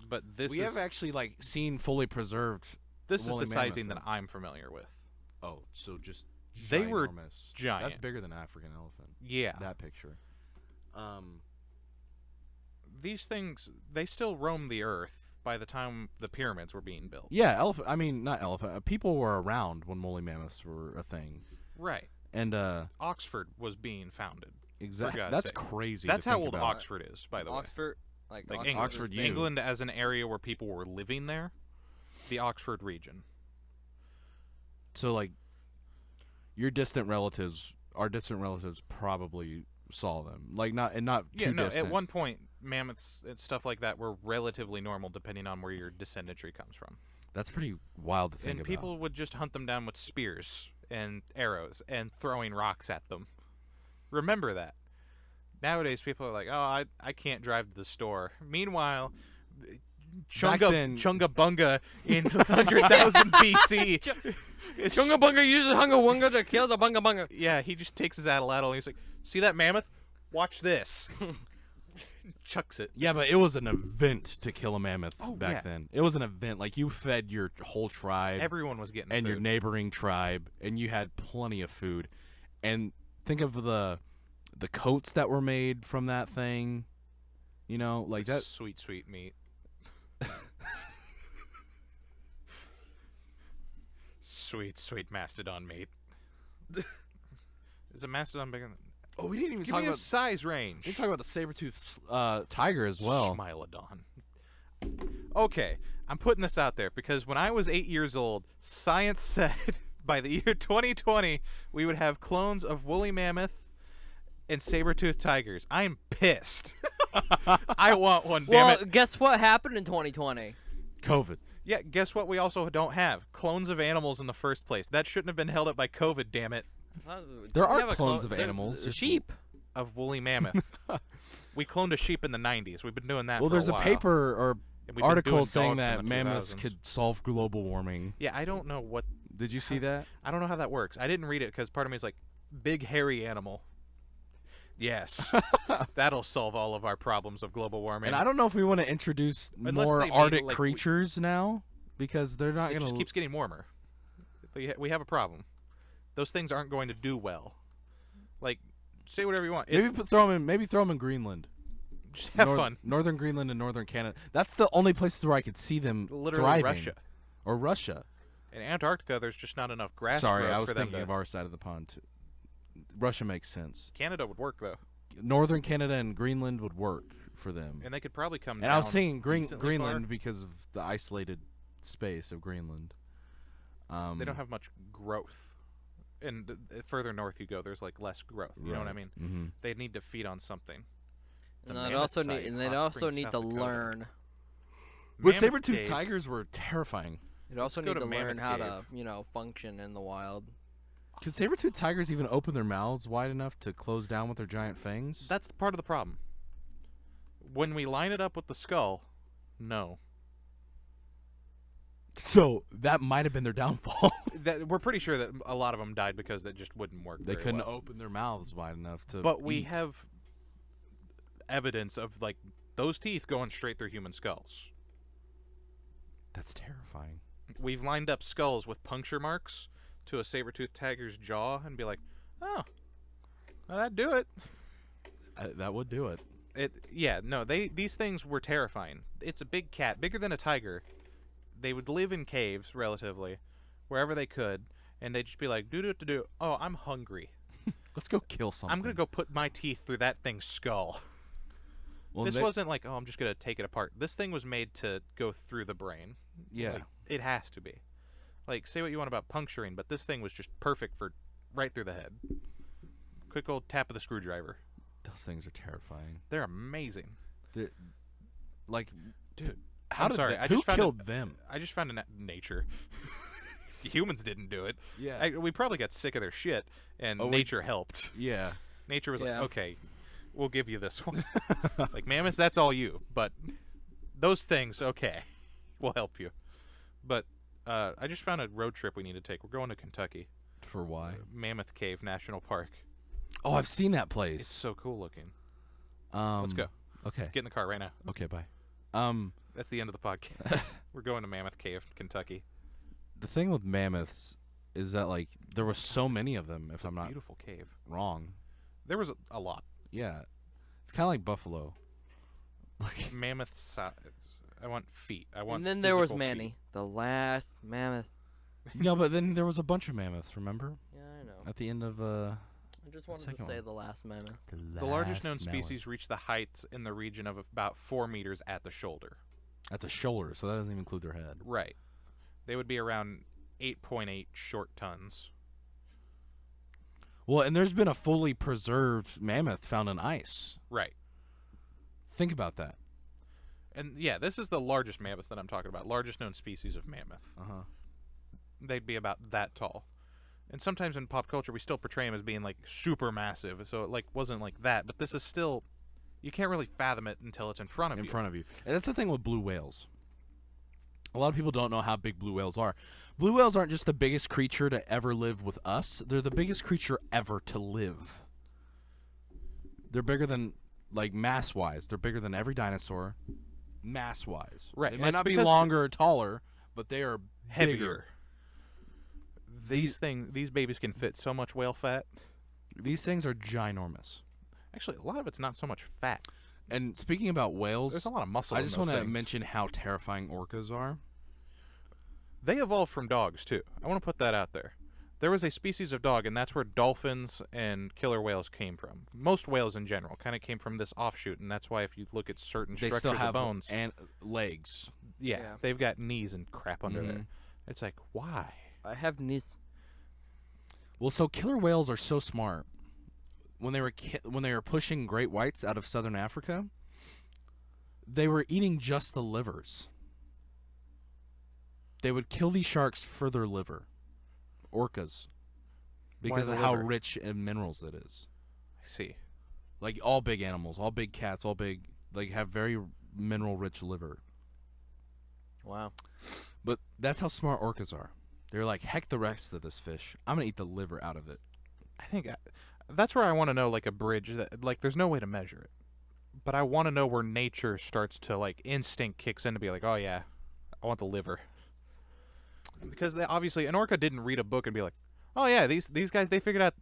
but this we have actually like seen fully preserved. this is the woolly sizing mammoth that I'm familiar with. Oh, so just They were ginormous. giant. That's bigger than an African elephant. Yeah. That picture. These things, they still roam the earth by the time the pyramids were being built. Yeah, elephant. I mean, not elephant. People were around when woolly mammoths were a thing, Right. and Oxford was being founded. exactly. God's That's sake. crazy. That's to how think old about. Oxford is, by the way. Oxford. Like Like Oxford U. England as an area where people were living there, the Oxford region. So like, your distant relatives, our distant relatives, probably saw them. Like not Yeah, too no, distant. at one point, mammoths and stuff like that were relatively normal depending on where your descendantry comes from. That's pretty wild to think And about. people would just hunt them down with spears and arrows and throwing rocks at them. Remember that. Nowadays, people are like, oh, I can't drive to the store. Meanwhile, then- Chunga Bunga in 100,000 BC. Chunga Bunga uses Hunga Wunga to kill the Bunga Bunga. Yeah, he just takes his atlatl and he's like, see that mammoth? Watch this. Chucks it. Yeah, but it was an event to kill a mammoth Oh, back yeah. then. It was an event. Like you fed your whole tribe Everyone was getting and food. your neighboring tribe, and you had plenty of food. And think of the coats that were made from that thing. You know, like that. Sweet, sweet meat. Sweet, sweet mastodon meat. Is a mastodon bigger than... Oh, we didn't even Give talk me a about. size range. We didn't talk about the saber-toothed tiger as well. Smilodon. Okay, I'm putting this out there because when I was 8 years old, science said by the year 2020 we would have clones of woolly mammoth and saber-toothed tigers. I'm pissed. I want one, damn Well, it. guess what happened in 2020? COVID. Yeah, guess what we also don't have? Clones of animals in the first place. That shouldn't have been held up by COVID, damn it. There We are have a clones clone- of animals. Sheep. Of woolly mammoth. We cloned a sheep in the 90s. We've been doing that Well, for there's a a while. paper or And we've been article doing saying dogs that in the mammoths 2000s. could solve global warming. Yeah, I don't know what... Did you see that? I don't know how that works. I didn't read it because part of me is like, big hairy animal. Yes. That'll solve all of our problems of global warming. And I don't know if we want to introduce Unless more they made, Arctic like, creatures now, because they're not It going just to. keeps getting warmer. We have a problem. Those things aren't going to do well. Like, say whatever you want. Maybe It's, throw them in Greenland. just have fun. Northern Greenland and northern Canada. That's the only places where I could see them Literally thriving. Russia. Or Russia. In Antarctica, there's just not enough grass Sorry, growth I was for them thinking to... of our side of the pond too. Russia makes sense. Canada would work, though. Northern Canada and Greenland would work for them. And they could probably come And I was down saying decently Greenland far. because of the isolated space of Greenland. They don't have much growth. And further north you go, there's like less growth. You know what I mean? Mm-hmm. They need to feed on something. The And they'd mammoth also site, need, and they'd Hot also Springs, need South to Dakota. learn. But Mammoth saber-toothed Cave. tigers were terrifying. They'd also Go need to to learn Mammoth how Cave. to, function in the wild. Could saber-toothed tigers even open their mouths wide enough to close down with their giant fangs? That's part of the problem. When we line it up with the skull, no. So that might have been their downfall. We're pretty sure that a lot of them died because that just wouldn't work. They very couldn't well. open their mouths wide enough to. But we eat. have evidence of like those teeth going straight through human skulls. That's terrifying. We've lined up skulls with puncture marks to a saber-toothed tiger's jaw and be like, oh, well, that'd do it. That would do it. These things were terrifying. It's a big cat, bigger than a tiger. They would live in caves, relatively, wherever they could, and they'd just be like, do. Oh, I'm hungry. Let's go kill something. I'm gonna go put my teeth through that thing's skull. Well, this wasn't like, oh, I'm just gonna take it apart. This thing was made to go through the brain. Yeah. Like, it has to be. Like, say what you want about puncturing, but this thing was just perfect for right through the head. Quick old tap of the screwdriver. Those things are terrifying. They're amazing. They're, like, dude. Who killed them? I just found nature. Humans didn't do it. Yeah. We probably got sick of their shit, and nature helped. Yeah. Nature was like, okay, we'll give you this one. Like, mammoths, that's all you. But those things, okay, we'll help you. But I just found a road trip we need to take. We're going to Kentucky. For why? Mammoth Cave National Park. Oh, I've seen that place. It's so cool looking. Let's go. Okay. Get in the car right now. Okay, bye. That's the end of the podcast. We're going to Mammoth Cave, Kentucky. The thing with mammoths is that, like, there was so many of them, if I'm not beautiful cave. Wrong. There was a lot. Yeah. It's kind of like buffalo. Like mammoth size. I want feet. And then there was Manny, the last mammoth. No, but then there was a bunch of mammoths, remember? Yeah, I know. At the end of I just wanted to say the last mammoth. The largest known species reach the heights in the region of about 4 meters at the shoulder. At the shoulder, so that doesn't even include their head. Right. They would be around 8.8 short tons. Well, and there's been a fully preserved mammoth found in ice. Right. Think about that. And yeah, this is the largest mammoth that I'm talking about. Largest known species of mammoth. Uh-huh. They'd be about that tall. And sometimes in pop culture we still portray them as being like super massive, so it like wasn't like that, but this is still, you can't really fathom it until it's in front of you. In front of you. And that's the thing with blue whales. A lot of people don't know how big blue whales are. Blue whales aren't just the biggest creature to ever live with us. They're the biggest creature ever to live. They're bigger than, like, mass-wise. They're bigger than every dinosaur, mass-wise. Right. They might not be longer or taller, but they are heavier. These babies can fit so much whale fat. These things are ginormous. Actually, a lot of it's not so much fat. And speaking about whales, there's a lot of muscle. I just want to mention how terrifying orcas are. They evolved from dogs too. I want to put that out there. There was a species of dog, and that's where dolphins and killer whales came from. Most whales in general kind of came from this offshoot, and that's why if you look at certain they structures still have of bones and legs. Yeah, they've got knees and crap under there. It's like, why? I have knees. Well, so killer whales are so smart. When they were pushing great whites out of southern Africa, they were eating just the livers. They would kill these sharks for their liver, orcas, because of how rich in minerals it is. I see. Like all big animals, all big cats, all big, like, have very mineral-rich liver. Wow. But that's how smart orcas are. They're like, heck the rest of this fish. I'm going to eat the liver out of it. I think that's where I want to know, like, a bridge that, like, there's no way to measure it. But I want to know where nature starts to, like, instinct kicks in to be like, oh, yeah, I want the liver. Because obviously an orca didn't read a book and be like, oh, yeah, these guys, they figured out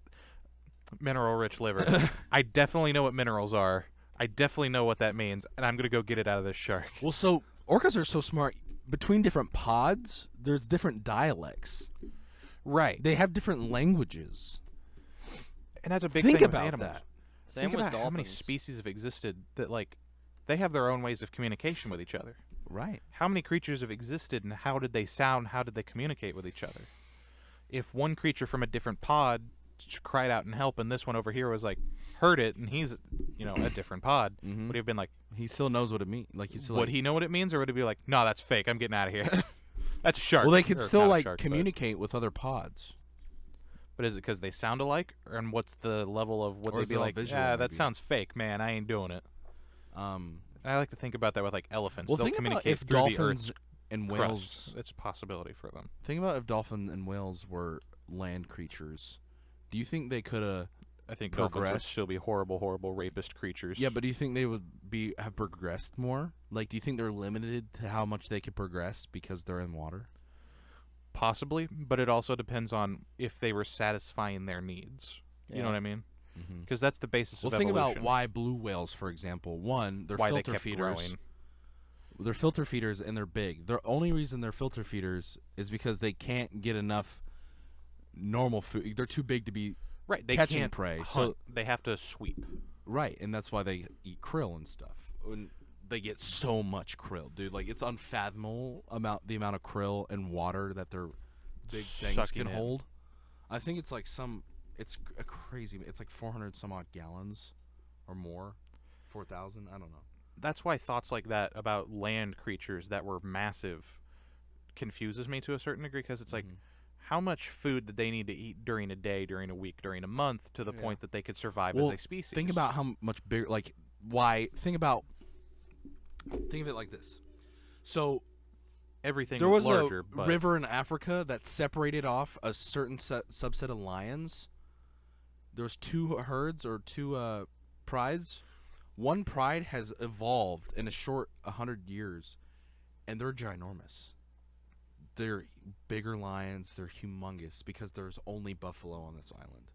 mineral-rich liver. I definitely know what minerals are. I definitely know what that means, and I'm going to go get it out of this shark. Well, so orcas are so smart. Between different pods, there's different dialects. Right. They have different languages. And that's a big thing thing about with animals. that. Same Think with about dolphins. how many species have existed that, like, they have their own ways of communication with each other. Right. How many creatures have existed, and how did they sound? How did they communicate with each other? If one creature from a different pod cried out in help, and this one over here was like, heard it, and he's, you know, a different pod, would he have been like, he still knows what it means? Like, he's still would he know what it means, or would he be like, no, that's fake, I'm getting out of here? That's a shark. Well, they could Or still, not a like, shark, communicate with other pods. But is it because they sound alike, and what's the level of would Or they is be it all like? visual, Yeah, that maybe? sounds fake, man. I ain't doing it. And I like to think about that with like elephants. Well, They'll think about communicate if through the dolphins Earth's and crust. whales. It's a possibility for them. Think about if dolphins and whales were land creatures. Do you think they could have? I think dolphins would progressed? still be horrible, horrible rapist creatures. Yeah, but do you think they would have progressed more? Like, do you think they're limited to how much they could progress because they're in water? Possibly, but it also depends on if they were satisfying their needs. You know what I mean? Because that's the basis of evolution. Well, think about why blue whales, for example. One, they're why filter they kept feeders. growing. They're filter feeders and they're big. The only reason they're filter feeders is because they can't get enough normal food. They're too big to be They catching can't prey. hunt. So they have to sweep. right, and that's why they eat krill and stuff. And they get so much krill, dude. Like it's unfathomable the amount of krill and water that their big things Sucking can in. hold. I think it's like it's a crazy. It's like 400 some odd gallons, or more, 4,000. I don't know. That's why thoughts like that about land creatures that were massive confuses me to a certain degree, because it's like, how much food did they need to eat during a day, during a week, during a month, to the point that they could survive as a species? Think about how much bigger. Like think of it like this. So everything there was was larger, a but river in Africa that separated off a certain subset of lions. There was two herds or two prides. One pride has evolved in a short 100 years, and they're ginormous. They're bigger lions. They're humongous because there's only buffalo on this island.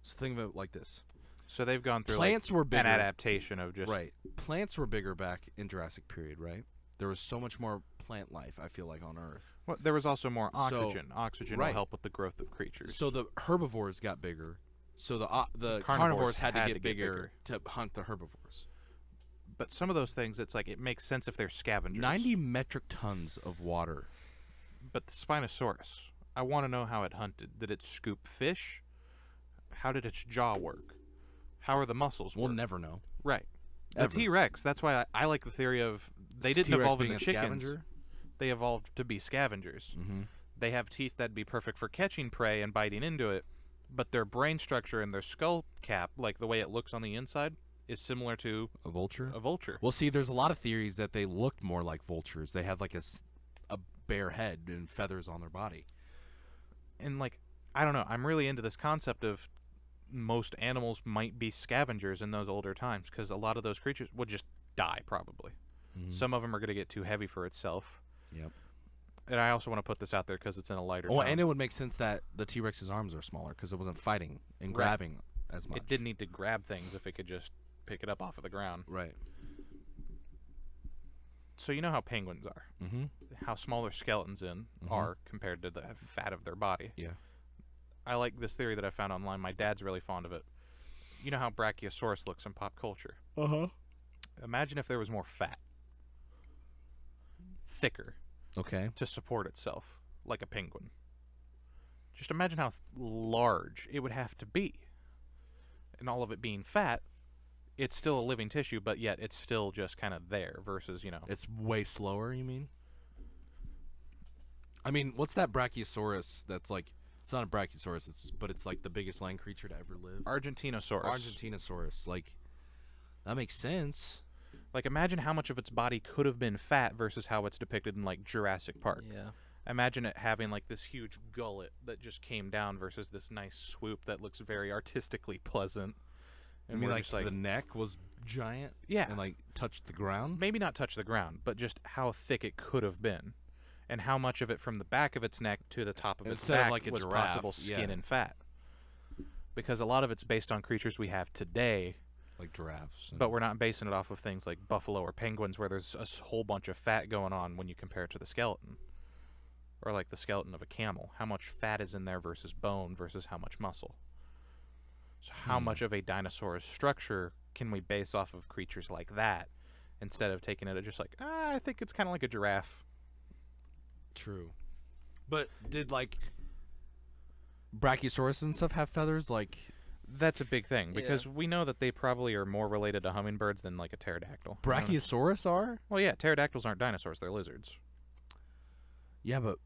So think of it like this. So they've gone through Plants were bigger. an adaptation of just Right. Plants were bigger back in Jurassic period, right? There was so much more plant life, I feel like, on Earth. Well, there was also more So- oxygen. Oxygen will right. help with the growth of creatures. So the herbivores got bigger. So the carnivores had to get bigger to hunt the herbivores. But some of those things, it's like it makes sense if they're scavengers. 90 metric tons of water. But the Spinosaurus, I want to know how it hunted. Did it scoop fish? How did its jaw work? How are the muscles We'll work? never know. Right. The Ever. T-Rex, that's why I like the theory of they didn't T-Rex evolve being into a chickens. scavenger? They evolved to be scavengers. Mm-hmm. They have teeth that'd be perfect for catching prey and biting into it, but their brain structure and their skull cap, like the way it looks on the inside, is similar to A vulture? a vulture. Well, see, there's a lot of theories that they looked more like vultures. They had like a bare head and feathers on their body. And like, I don't know, I'm really into this concept of most animals might be scavengers in those older times, because a lot of those creatures would just die probably. Mm-hmm. Some of them are going to get too heavy for itself. Yep. And I also want to put this out there because it's in a lighter Oh, tone. and it would make sense that the T-Rex's arms are smaller because it wasn't fighting and Right. grabbing as much. It didn't need to grab things if it could just pick it up off of the ground. Right. So you know how penguins are, Mm-hmm. how small their skeletons are compared to the fat of their body. Yeah. I like this theory that I found online. My dad's really fond of it. You know how Brachiosaurus looks in pop culture. Uh-huh. Imagine if there was more fat, thicker, Okay. to support itself, like a penguin. Just imagine how large it would have to be. And all of it being fat, it's still a living tissue, but yet it's still just kind of there versus, you know. It's way slower, you mean? I mean, what's that Brachiosaurus that's like, it's not a Brachiosaurus, but it's like the biggest land creature to ever live? Argentinosaurus. Argentinosaurus. Like, that makes sense. Like, imagine how much of its body could have been fat versus how it's depicted in, like, Jurassic Park. Yeah. Imagine it having, like, this huge gullet that just came down versus this nice swoop that looks very artistically pleasant. I mean, we're like, just the neck was giant? Yeah. And, like, touched the ground? Maybe not touch the ground, but just how thick it could have been. And how much of it from the back of its neck to the top of its Instead of back like a was giraffe, possible skin yeah. and fat. Because a lot of it's based on creatures we have today, Like giraffes. but we're not basing it off of things like buffalo or penguins where there's a whole bunch of fat going on when you compare it to the skeleton. Or like the skeleton of a camel. How much fat is in there versus bone versus how much muscle. So how much of a dinosaur's structure can we base off of creatures like that instead of taking it at just like, I think it's kind of like a giraffe. True. But did, like, Brachiosaurus and stuff have feathers? Like, That's a big thing because we know that they probably are more related to hummingbirds than like a pterodactyl. Brachiosaurus are? Well, yeah, pterodactyls aren't dinosaurs; they're lizards. Yeah, but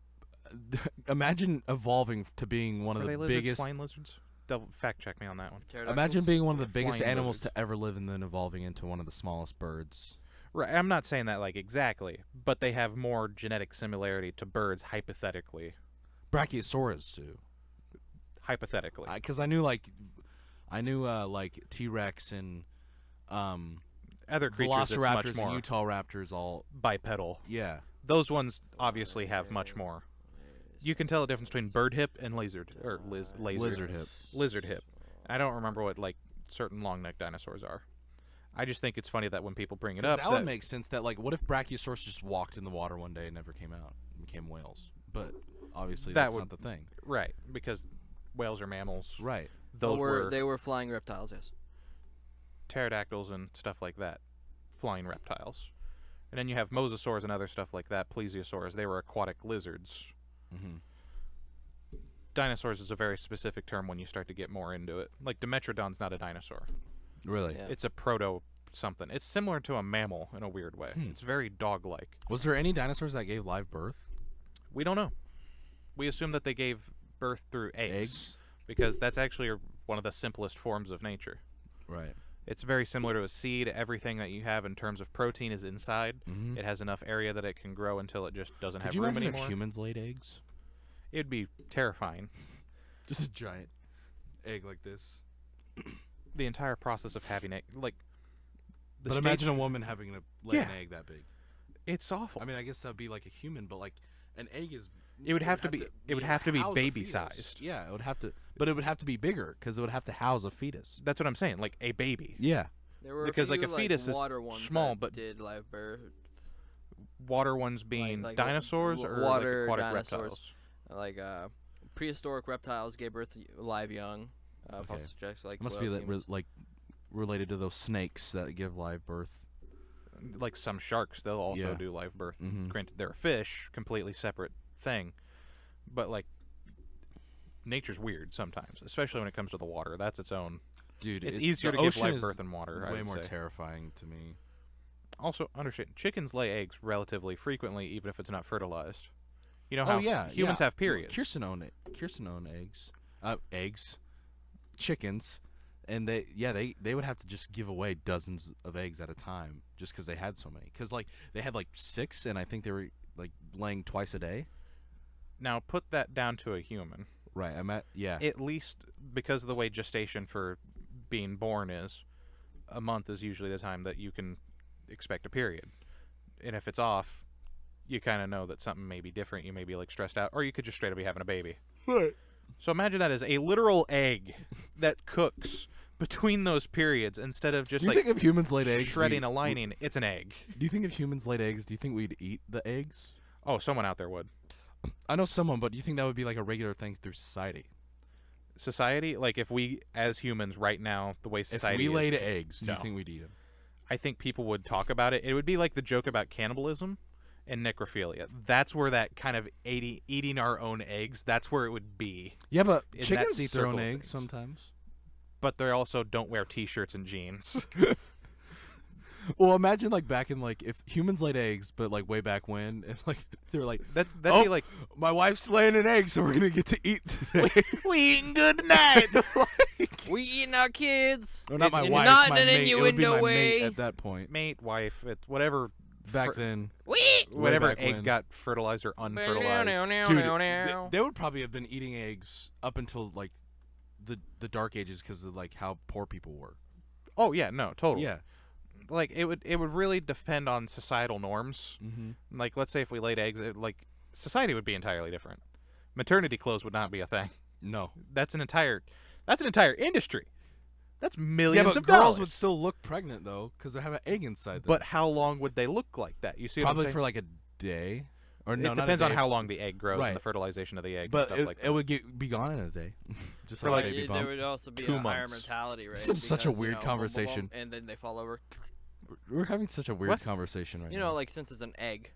imagine evolving to being one of Are they the lizards, biggest. flying lizards? Double fact check me on that one. Imagine being one of the They're biggest flying animals lizards. to ever live and then evolving into one of the smallest birds. Right, I'm not saying that like exactly, but they have more genetic similarity to birds hypothetically. Brachiosaurus too. Hypothetically, Because I knew like T-Rex and other creatures it's much Velociraptors and more Utah raptors all. bipedal. Yeah. Those ones obviously have much more. You can tell the difference between bird hip and lizard Lizard hip. I don't remember what like certain long-necked dinosaurs are. I just think it's funny that when people bring it 'Cause up, that would make sense. That like, what if Brachiosaurus just walked in the water one day and never came out and became whales? But obviously that's not the thing. Right, because whales are mammals. Right. Those they were flying reptiles. Yes. pterodactyls and stuff like that, flying reptiles. And then you have mosasaurs and other stuff like that, plesiosaurs. They were aquatic lizards. Mm-hmm. Dinosaurs is a very specific term when you start to get more into it. Like Dimetrodon's not a dinosaur. Really? Yeah. It's a proto something. It's similar to a mammal in a weird way. It's very dog-like. Was there any dinosaurs that gave live birth? We don't know. We assume that they gave birth through eggs? Because that's actually one of the simplest forms of nature. Right. It's very similar to a seed. Everything that you have in terms of protein is inside. Mm-hmm. It has enough area that it can grow until it just doesn't have Could you room imagine anymore. if humans laid eggs? It'd be terrifying. Just a giant egg like this. The entire process of having it, like. But imagine a woman having to lay an egg that big. It's awful. I mean, I guess that'd be like a human, but like an egg is. It would have to be. It would have to be house a baby fetus. sized. Yeah, it would have to, but it would have to be bigger because it would have to house a fetus. That's what I'm saying. Like a baby. Yeah. There were Because, a like, few, a fetus is water ones small, that but- did live birth. Water ones being Like dinosaurs or like water aquatic dinosaurs. reptiles. Like prehistoric reptiles gave birth to live young. Fossil subjects like It must be whales, that humans. like related to those snakes that give live birth. Like some sharks, they'll also Yeah. do live birth. Mhm. Granted, they're a fish, completely separate thing. But like, nature's weird sometimes, especially when it comes to the water. That's its own. Dude, It's the easier to give ocean live is birth in water. I Way would more say. terrifying to me. Also, understand, chickens lay eggs relatively frequently, even if it's not fertilized. You know how humans have periods. Kirsten owned eggs, chickens, and they would have to just give away dozens of eggs at a time just because they had so many. Because like they had like 6, and I think they were like laying twice a day. Now put that down to a human. Right. At least because of the way gestation for being born is, a month is usually the time that you can expect a period. And if it's off, you kind of know that something may be different. You may be like stressed out, or you could just straight up be having a baby. Right. So imagine that as a literal egg that cooks between those periods instead of just Do you like think if humans laid eggs, shredding a lining. It's an egg. Do you think if humans laid eggs, do you think we'd eat the eggs? Oh, someone out there would. I know someone, but do you think that would be like a regular thing through society? Society, like if we as humans right now, the way society If we is, laid eggs, do No. you think we'd eat them? I think people would talk about it. It would be like the joke about cannibalism and necrophilia. That's where that kind of eating our own eggs, that's where it would be. Yeah, but In that chickens eat their own circle of eggs things. sometimes. But they also don't wear T-shirts and jeans. Well, imagine like back in like if humans laid eggs, but like way back when, and like they were like, That'd Oh, be like, my wife's laying an egg, so we're gonna get to eat today. we eating good tonight. We eating our kids. Or not my It's wife, not my an mate. It would be innuendo my mate way. at that point. Mate, wife, it's whatever. Back then, Whatever back egg when. got fertilized or unfertilized. dude, they would probably have been eating eggs up until like the dark ages because of like how poor people were. Oh yeah, no, totally. Yeah. Like it would really depend on societal norms. Mm-hmm. Like let's say if we laid eggs, like society would be entirely different. Maternity clothes would not be a thing. No. That's an entire industry. That's millions Yeah, but of girls dollars. would still look pregnant though because they have an egg inside them. But how long would they look like that? You see what I'm probably saying? for like a day. Or no, it not a depends on day. how long the egg grows Right. and the fertilization of the egg But and stuff like that. it would be gone in a day. Just For like like- a baby there bump. would also be 2 a higher months. mortality rate. This is such a because, weird boom, boom, boom, conversation. and then they fall over. We're having such a weird What? conversation right You now. know, like since it's an egg,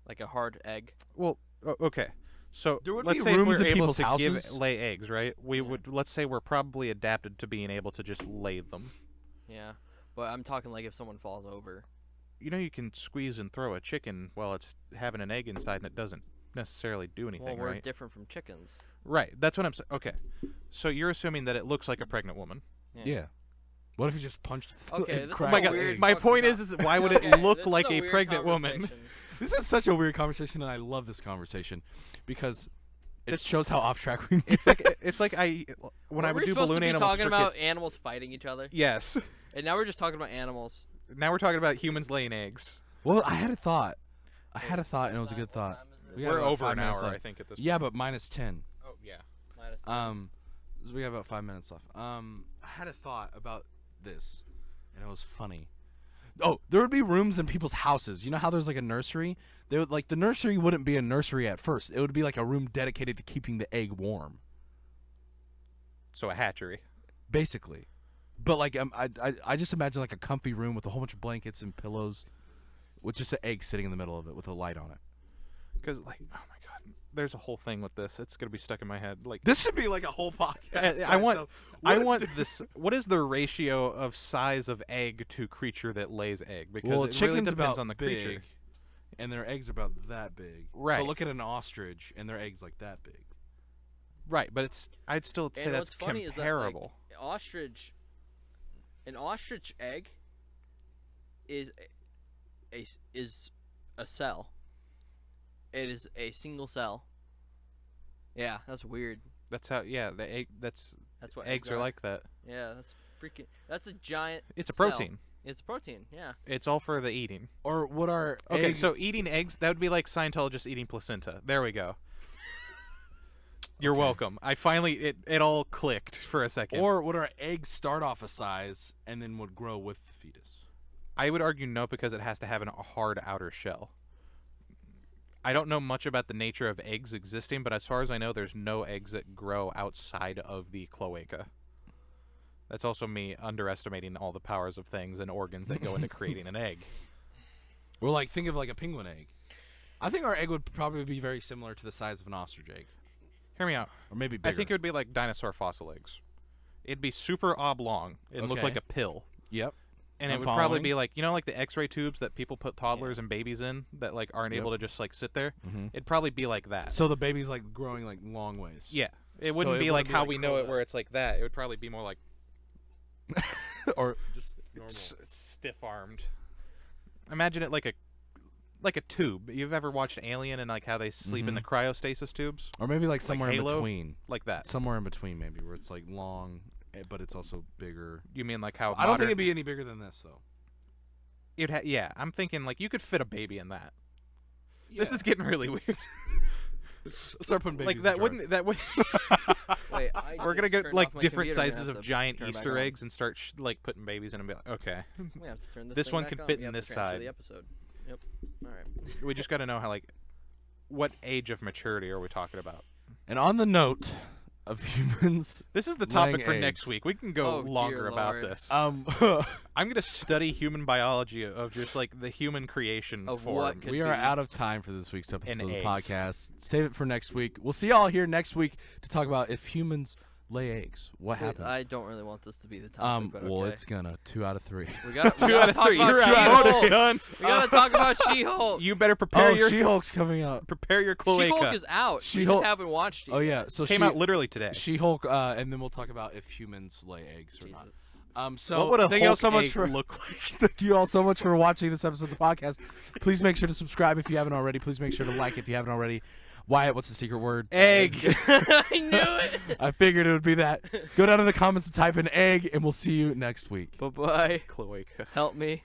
like a hard egg. Well, okay. So There would let's be say if rooms we're in able people's to houses. lay eggs, right? We would let's say we're probably adapted to being able to just lay them. Yeah, but I'm talking like if someone falls over. You know, you can squeeze and throw a chicken while it's having an egg inside, and it doesn't necessarily do Well, anything, we're right? different from chickens. Right. That's what I'm saying. Okay. So you're assuming that it looks like a pregnant woman. Yeah. What if you just punched Okay, and this is cracked my a God, the weird egg? my fucking point co- is why would Okay, it look this is like a weird pregnant woman? conversation. This is such a weird conversation, and I love this conversation because it This- shows how off track we It's like when I Were would we do supposed balloon to be animals talking for about kids. animals fighting each other, Yes. and now we're just talking about animals. Now we're talking about humans laying eggs. Well, I had a thought. And it was a good thought. We got We're about over 5 an minutes hour, left. I think, at this Yeah, point. but minus 10. Oh, yeah. So we have about 5 minutes left. I had a thought about this, and it was funny. Oh, there would be rooms in people's houses. You know how there's like a nursery? They would the nursery wouldn't be a nursery at first. It would be like a room dedicated to keeping the egg warm, So a hatchery. basically. But like I just imagine like a comfy room with a whole bunch of blankets and pillows, with just an egg sitting in the middle of it with a light on it. Because, like, oh my god, there's a whole thing with this. It's gonna be stuck in my head. Like, This should be like a whole podcast. I want, So I what if want this. What is the ratio of size of egg to creature that lays egg? Because Well, it really chickens depends about on the big, creature. and their eggs are about that big. Right. But look at an ostrich, and their eggs like that big. Right, but it's. I'd still say And that's what's funny comparable. is that, an ostrich egg is a cell. It is a single cell. Yeah, that's weird. That's how. Yeah, the egg. That's That's what eggs are like that. Yeah, that's freaking. That's a giant. It's a cell. protein. It's a protein. Yeah. It's all for the eating. Or what are Okay, egg- so eating eggs, that would be like Scientologists eating placenta. There we go. You're Okay. welcome. I finally it all clicked for a second. Or would our eggs start off a size and then would grow with the fetus? I would argue no, because it has to have a hard outer shell. I don't know much about the nature of eggs existing, but as far as I know, there's no eggs that grow outside of the cloaca. That's also me underestimating all the powers of things and organs that go into creating an egg. Or like think of like a penguin egg. I think our egg would probably be very similar to the size of an ostrich egg, Hear me out. or maybe bigger. I think it would be like dinosaur fossil eggs. It'd be super oblong and look Okay. like a pill. Yep. And I'm it would probably following. be like, you know, like the X-ray tubes that people put toddlers and babies in that like aren't Yep. able to just like sit there. Mhm. It'd probably be like that. So the baby's like growing like long ways. Yeah, it So wouldn't it be like wouldn't be how like we know curled it, up. where it's like that. It would probably be more like or just normal. it's stiff-armed. Imagine it like a tube. You've ever watched Alien and like how they sleep in the cryostasis tubes? Or maybe like somewhere in Halo? between. Like that. Somewhere in between, maybe, where it's like long, but it's also bigger. You mean like how? I don't think it'd be any bigger than this, though. Yeah, I'm thinking like you could fit a baby in that. This Yeah. is getting really weird. Let's start putting babies Like in that jars. wouldn't that would. Wait, We're gonna just get turned like off my different computer. I'm gonna sizes have of to giant turn it back Easter on. eggs and start like putting babies in and be like, okay, We have to turn This thing one back can on. fit We in have to this transfer side. The episode. Yep. All right. we just got to know how like what age of maturity are we talking about? And on the note of humans, This is the topic laying for eggs. next week. We can go Oh, dear longer about Lord. this. I'm gonna study human biology of just like the human creation Of form. what could we are be. out of time for this week's episode And of the eggs. podcast. Save it for next week. We'll see y'all here next week to talk about if humans lay eggs. What happened? I don't really want this to be the topic, but Well, okay. it's gonna 2 out of 3. We got Two out of three. You're She-Hulk. out, son. We gotta talk about She-Hulk. You better prepare Oh, your She-Hulk's coming out. prepare your cloaca. She-Hulk is out. We She-Hulk- just haven't watched it. Oh yeah, so Came out literally today. She-Hulk, and then we'll talk about if humans lay eggs or Jesus. not. So What would a thank you all Hulk so much egg for look like? thank you all so much for watching this episode of the podcast. Please make sure to subscribe if you haven't already. Please make sure to like if you haven't already. Wyatt, what's the secret word? Egg. I knew it. I figured it would be that. Go down in the comments and type in egg, and we'll see you next week. Bye-bye. Cloaca. Help me.